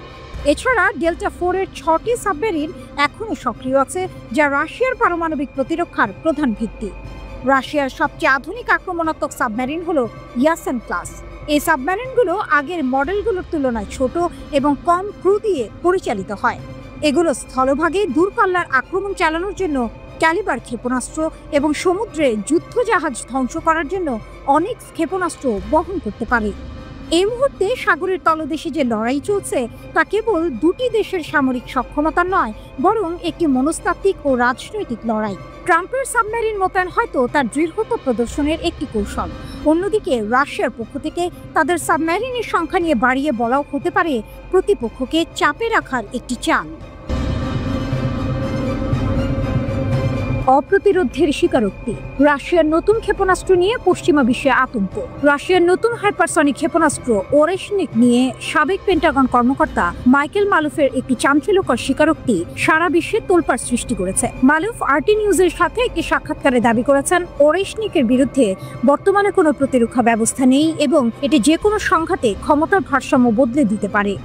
এছাড়া ডেল্টা 4 এর 6টি সাবমেরিন এখনও সক্রিয় আছে, যা রাশিয়ার পারমাণবিক প্রতিরক্ষার প্রধান ভিত্তি। রাশিয়ার সবচেয়ে আধুনিক আক্রমণাত্মক সাবমেরিন হলো ইয়াসেন ক্লাস। এই সাবমেরিনগুলো আগের মডেলগুলোর তুলনায় ছোট এবং কম ক্রু দিয়ে পরিচালিত হয়। এগুলো স্থলভাগে দূরপাল্লার আক্রমণ চালানোর জন্য ক্যালিবার ক্ষেপণাস্ত্র এবং সমুদ্রে যুদ্ধজাহাজ ধ্বংস করার জন্য অনেক ক্ষেপণাস্ত্র বহন করতে পারে। এই মুহূর্তে সাগরের তলদেশে যে লড়াই চলছে, তা কেবল দুটি দেশের সামরিক সক্ষমতা নয়, বরং একটি মনস্তাত্ত্বিক ও রাজনৈতিক লড়াই। ট্রাম্পের সাবমেরিন মোতায়েন হয়তো তার দৃঢ়তা প্রদর্শনের একটি কৌশল। অন্যদিকে রাশিয়ার পক্ষ থেকে তাদের সাবমেরিনের সংখ্যা নিয়ে বাড়িয়ে বলাও হতে পারে প্রতিপক্ষকে চাপে রাখার একটি চাল। অপ্রতিরোধের স্বীকারোক্তি। রাশিয়ার নতুন ক্ষেপণাস্ত্র নিয়ে পশ্চিমা বিশ্বে আতঙ্ক। রাশিয়ার নতুন হাইপারসনিক ক্ষেপণাস্ত্র ওরেশনিক নিয়ে সাবেক পেন্টাগন কর্মকর্তা মাইকেল মালুফের একটি চাঞ্চল্যকর স্বীকারোক্তি সারা বিশ্বে তোলপাড় সৃষ্টি করেছে। মালুফ আরটি নিউজের সাথে একটি সাক্ষাৎকারে দাবি করেছেন, ওরেশনিকের বিরুদ্ধে বর্তমানে কোনো প্রতিরক্ষা ব্যবস্থা নেই এবং এটি যে কোনো সংঘাতে ক্ষমতার ভারসাম্য বদলে দিতে পারে।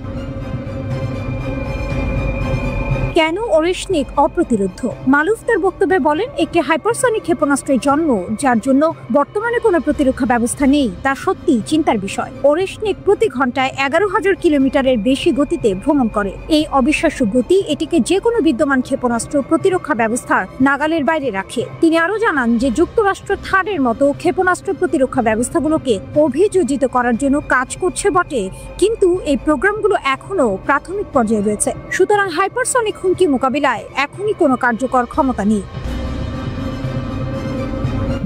কেন ওরেশনিক অপ্রতিরোধ্য? মালুফ তার বক্তব্যে বলেন, একটি হাইপারসনিক ক্ষেপণাস্ত্রের জন্ম যার জন্য বর্তমানে কোনো প্রতিরক্ষা ব্যবস্থা নেই তা সত্যি চিন্তার বিষয়। ওরেশনিক প্রতি ঘন্টায় 11,000 কিলোমিটারের বেশি গতিতে ভ্রমণ করে। এই অবিশ্বাস্য গতি এটিকে যে কোনো বিদ্যমান ক্ষেপণাস্ত্র প্রতিরক্ষা ব্যবস্থার নাগালের বাইরে রাখে। তিনি আরও জানান যে যুক্তরাষ্ট্র থার্ডের মতো ক্ষেপণাস্ত্র প্রতিরক্ষা ব্যবস্থাগুলোকে অভিযোজিত করার জন্য কাজ করছে বটে, কিন্তু এই প্রোগ্রামগুলো এখনো প্রাথমিক পর্যায়ে রয়েছে। সুতরাং হাইপারসনিক হুমকি মোকাবিলায় এখনই কোনো কার্যকর ক্ষমতা নেই।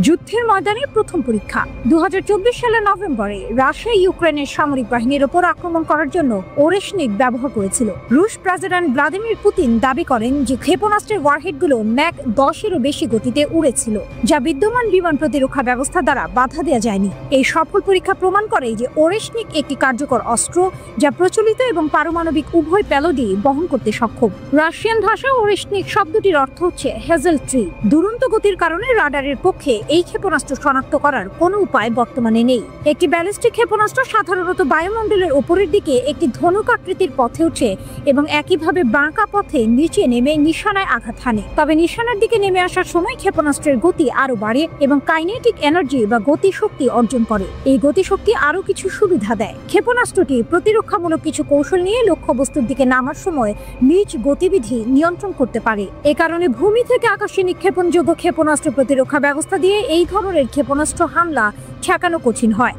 যুদ্ধের ময়দানে প্রথম পরীক্ষা। 2024 সালের নভেম্বরে রাশিয়া ইউক্রেনের সামরিক বাহিনীর ওপর আক্রমণ করার জন্য ওরেশনিক ব্যবহার করেছিল। রুশ প্রেসিডেন্ট ভ্লাদিমির পুতিন দাবি করেন যে ক্ষেপণাস্ত্রের ওয়ারহেডগুলো ম্যাক 10-এরও বেশি গতিতে উড়েছিল, যা বিদ্যমান বিমান প্রতিরক্ষা ব্যবস্থা দ্বারা বাধা দেওয়া যায়নি। এই সফল পরীক্ষা প্রমাণ করে যে ওরেশনিক একটি কার্যকর অস্ত্র যা প্রচলিত এবং পারমাণবিক উভয় প্যালোডি বহন করতে সক্ষম। রাশিয়ান ভাষা ওরেশনিক শব্দটির অর্থ হচ্ছে হেজেল ট্রি। দুরন্ত গতির কারণে রাডারের পক্ষে এই ক্ষেপণাস্ত্র শনাক্ত করার কোনো উপায় বর্তমানে নেই। একটি ব্যালিস্টিক ক্ষেপণাস্ত্র সাধারণত বায়ুমণ্ডলের উপরের দিকে একটি ধনুক আকৃতির পথে ওঠে এবং একইভাবে বাঁকা পথে নিচে নেমে নিশানায় আঘাত হানে। তবে নিশানার দিকে নেমে আসার সময় ক্ষেপণাস্ত্রের গতি আরো বাড়ে এবং কাইনেটিক এনার্জি বা গতিশক্তি অর্জন করে। এই গতিশক্তি আরো কিছু সুবিধা দেয়। ক্ষেপণাস্ত্রটি প্রতিরক্ষামূলক কিছু কৌশল নিয়ে লক্ষ্যবস্তুর দিকে নামার সময় নিজ গতিবিধি নিয়ন্ত্রণ করতে পারে। এ কারণে ভূমি থেকে আকাশে নিক্ষেপণযোগ্য ক্ষেপণাস্ত্র প্রতিরক্ষা ব্যবস্থা দিয়ে এই ধরনের ক্ষেপণাস্ত্র হামলা ঠেকানো কঠিন হয়।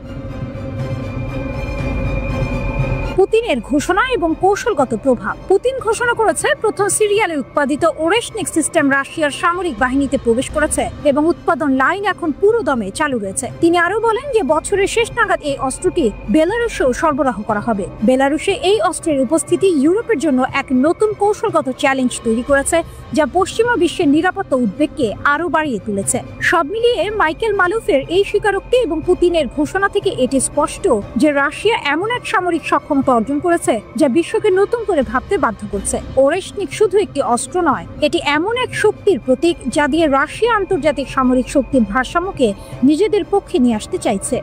পুতিনের ঘোষণা এবং কৌশলগত প্রভাব। পুতিন ঘোষণা করেছে প্রথম সিরিয়ালে উৎপাদিত ওরেশনিক সিস্টেম রাশিয়ার সামরিক বাহিনীতে প্রবেশ করেছে এবং উৎপাদন লাইন এখন পুরো দমে চালু রয়েছে। তিনি আরো বলেন যে বছরের শেষ নাগাদ এই অস্ত্রটি বেলারুশেও সরবরাহ করা হবে। বেলারুশে এই অস্ত্রের উপস্থিতি ইউরোপের জন্য এক নতুন কৌশলগত চ্যালেঞ্জ তৈরি করেছে, যা পশ্চিমা বিশ্বের নিরাপত্তা উদ্বেগকে আরো বাড়িয়ে তুলেছে। সব মিলিয়ে মাইকেল মালুফের এই স্বীকারোক্তি এবং পুতিনের ঘোষণা থেকে এটি স্পষ্ট যে রাশিয়া এমন এক সামরিক সক্ষমতা অর্জন করেছে যা বিশ্বকে নতুন করে ভাবতে বাধ্য করছে। ওরেশনিক শুধু একটি অস্ত্র নয়, এটি এমন এক শক্তির প্রতীক যা দিয়ে রাশিয়া আন্তর্জাতিক সামরিক শক্তির ভারসাম্যকে নিজেদের পক্ষে নিয়ে আসতে চাইছে।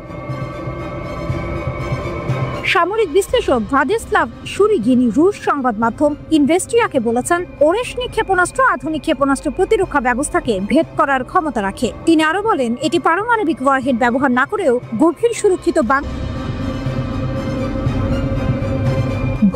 সামরিক বিশ্লেষক ভ্লাদিস্লাভ শুরিগিনি রুশ সংবাদ মাধ্যম ইনভেস্টিয়াকে বলেছেন, ওরেশনিক ক্ষেপণাস্ত্র আধুনিক ক্ষেপণাস্ত্র প্রতিরক্ষা ব্যবস্থাকে ভেদ করার ক্ষমতা রাখে। তিনি আরো বলেন, এটি পারমাণবিক ওয়ারহেড ব্যবহার না করেও গভীর সুরক্ষিত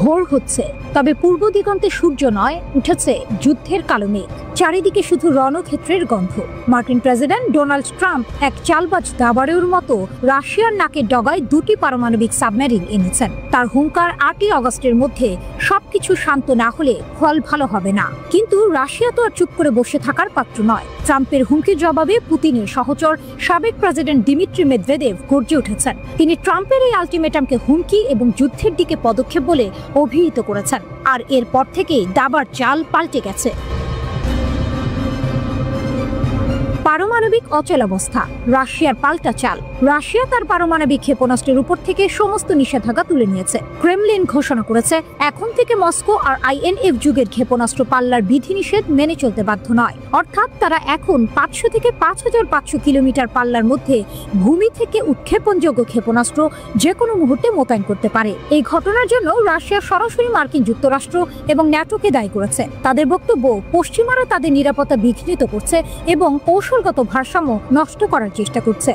ভোর হচ্ছে, তবে পূর্ব দিগন্তে সূর্য নয়, উঠেছে যুদ্ধের কালো মেঘ। চারিদিকে শুধু রণক্ষেত্রের গন্ধ। মার্কিন প্রেসিডেন্ট ডোনাল্ড ট্রাম্প এক চালবাজ দাবারের মতো রাশিয়ার নাকের ডগায় 2টি পারমাণবিক সাবমেরিন এনেছেন। তার হুঙ্কার 8ই আগস্টের মধ্যে সবকিছু শান্ত না হলে ফল ভালো হবে না। কিন্তু রাশিয়া তো আর চুপ করে বসে থাকার পাত্র নয়। ট্রাম্পের হুমকির জবাবে পুতিনের সহচর সাবেক প্রেসিডেন্ট দিমিত্রি মেদভেদেভ গর্জে উঠেছেন। তিনি ট্রাম্পের এই আলটিমেটামকে হুমকি এবং যুদ্ধের দিকে পদক্ষেপ বলে অভিহিত করেছেন। আর এরপর থেকেই দাবার চাল পাল্টে গেছে। পারমাণবিক অচলাবস্থা, রাশিয়ার পাল্টা চাল। রাশিয়া তার পারমাণবিক ক্ষেপণাস্ত্রের উপর থেকে সমস্ত নিষেধাজ্ঞা তুলে নিয়েছে। ক্রেমলিন ঘোষণা করেছে এখন থেকে মস্কো আর আইএনএফ যুগের ক্ষেপণাস্ত্র পাল্লার বিধিনিষেধ মেনে চলতে বাধ্য নয়। অর্থাৎ তারা এখন 500 থেকে 5500 কিলোমিটার পাল্লার মধ্যে ভূমি থেকে উৎক্ষেপণযোগ্য ক্ষেপণাস্ত্র যে কোনো মুহূর্তে মোতায়েন করতে পারে। এই ঘটনার জন্য রাশিয়া সরাসরি মার্কিন যুক্তরাষ্ট্র এবং ন্যাটোকে দায়ী করেছে। তাদের বক্তব্য, পশ্চিমারা তাদের নিরাপত্তা বিঘ্নিত করছে এবং কৌশলগত ভারসাম্য নষ্ট করার চেষ্টা করছে।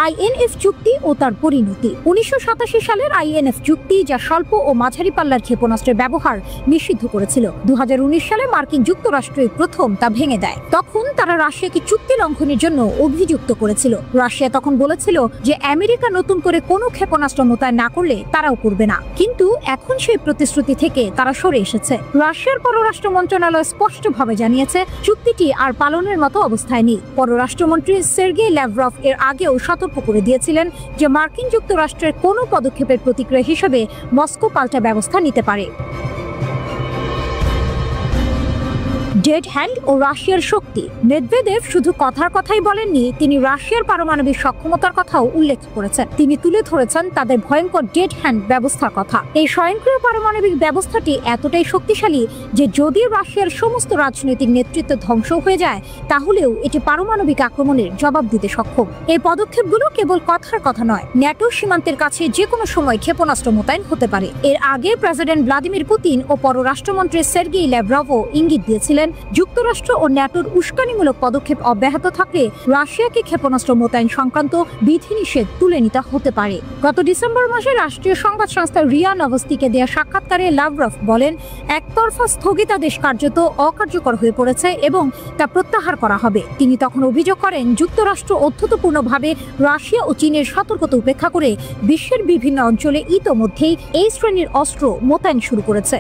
আইএনএফ চুক্তি ও তার পরিণতি। 1987 সালের আইএনএফ চুক্তি, যা স্বল্প ও মাঝারি পাল্লার ক্ষেপণাস্ত্রের ব্যবহার নিষিদ্ধ করেছিল, 2019 সালে মার্কিন যুক্তরাষ্ট্রই প্রথম তা ভেঙে দেয়। তখন তারা রাশিয়াকে চুক্তি লঙ্ঘনের জন্য অভিযুক্ত করেছিল। রাশিয়া তখন বলেছিল যে আমেরিকা নতুন করে কোনো ক্ষেপণাস্ত্র মোতায়েন না করলে তারাও করবে না। কিন্তু এখন সেই প্রতিশ্রুতি থেকে তারা সরে এসেছে। রাশিয়ার পররাষ্ট্র মন্ত্রণালয় স্পষ্টভাবে জানিয়েছে চুক্তিটি আর পালনের মতো অবস্থায় নেই। পররাষ্ট্রমন্ত্রী সের্গেই ল্যাভরভ এর আগেও সতর্ক করে দিয়েছিলেন যে মার্কিন যুক্তরাষ্ট্রের কোনো পদক্ষেপের প্রতিক্রিয়া হিসেবে মস্কো পাল্টা ব্যবস্থা নিতে পারে। ডেড হ্যান্ড ও রাশিয়ার শক্তি। মেদভেদেভ শুধু কথাই বলেননি, তিনি রাশিয়ার পারমাণবিক সক্ষমতার কথাও উল্লেখ করেছেন। তিনি তুলে ধরেছেন তাদের ভয়ঙ্কর ডেড হ্যান্ড ব্যবস্থার কথা। এই স্বয়ংক্রিয় পারমাণবিক ব্যবস্থাটি এতটাই শক্তিশালী যে যদি রাশিয়ার সমস্ত রাজনৈতিক নেতৃত্ব ধ্বংস হয়ে যায় তাহলেও এটি পারমাণবিক আক্রমণের জবাব দিতে সক্ষম। এই পদক্ষেপগুলো কেবল কথার কথা নয়, ন্যাটো সীমান্তের কাছে যে কোনো সময় ক্ষেপণাস্ত্র মোতায়েন হতে পারে। এর আগে প্রেসিডেন্ট ভ্লাদিমির পুতিন ও পররাষ্ট্রমন্ত্রী সের্গেই ল্যাভরভও ইঙ্গিত দিয়েছিলেন যুক্তরাষ্ট্র ও ন্যাটোর উস্কানিমূলক পদক্ষেপ অব্যাহত থাকলে রাশিয়াকে ক্ষেপণাস্ত্র মোতায়েন সংক্রান্ত বিধিনিষেধ তুলে নিতে হতে পারে। গত ডিসেম্বর মাসে রাষ্ট্রীয় সংবাদ সংস্থা রিয়া নভস্তিকে দেয়া সাক্ষাৎকারে লাভরভ বলেন, একতরফা স্থগিতাদেশ কার্যত অকার্যকর হয়ে পড়েছে এবং তা প্রত্যাহার করা হবে। তিনি তখন অভিযোগ করেন যুক্তরাষ্ট্র অত্যন্তপূর্ণভাবে রাশিয়া ও চীনের সতর্কতা উপেক্ষা করে বিশ্বের বিভিন্ন অঞ্চলে ইতোমধ্যেই এই শ্রেণীর অস্ত্র মোতায়েন শুরু করেছে।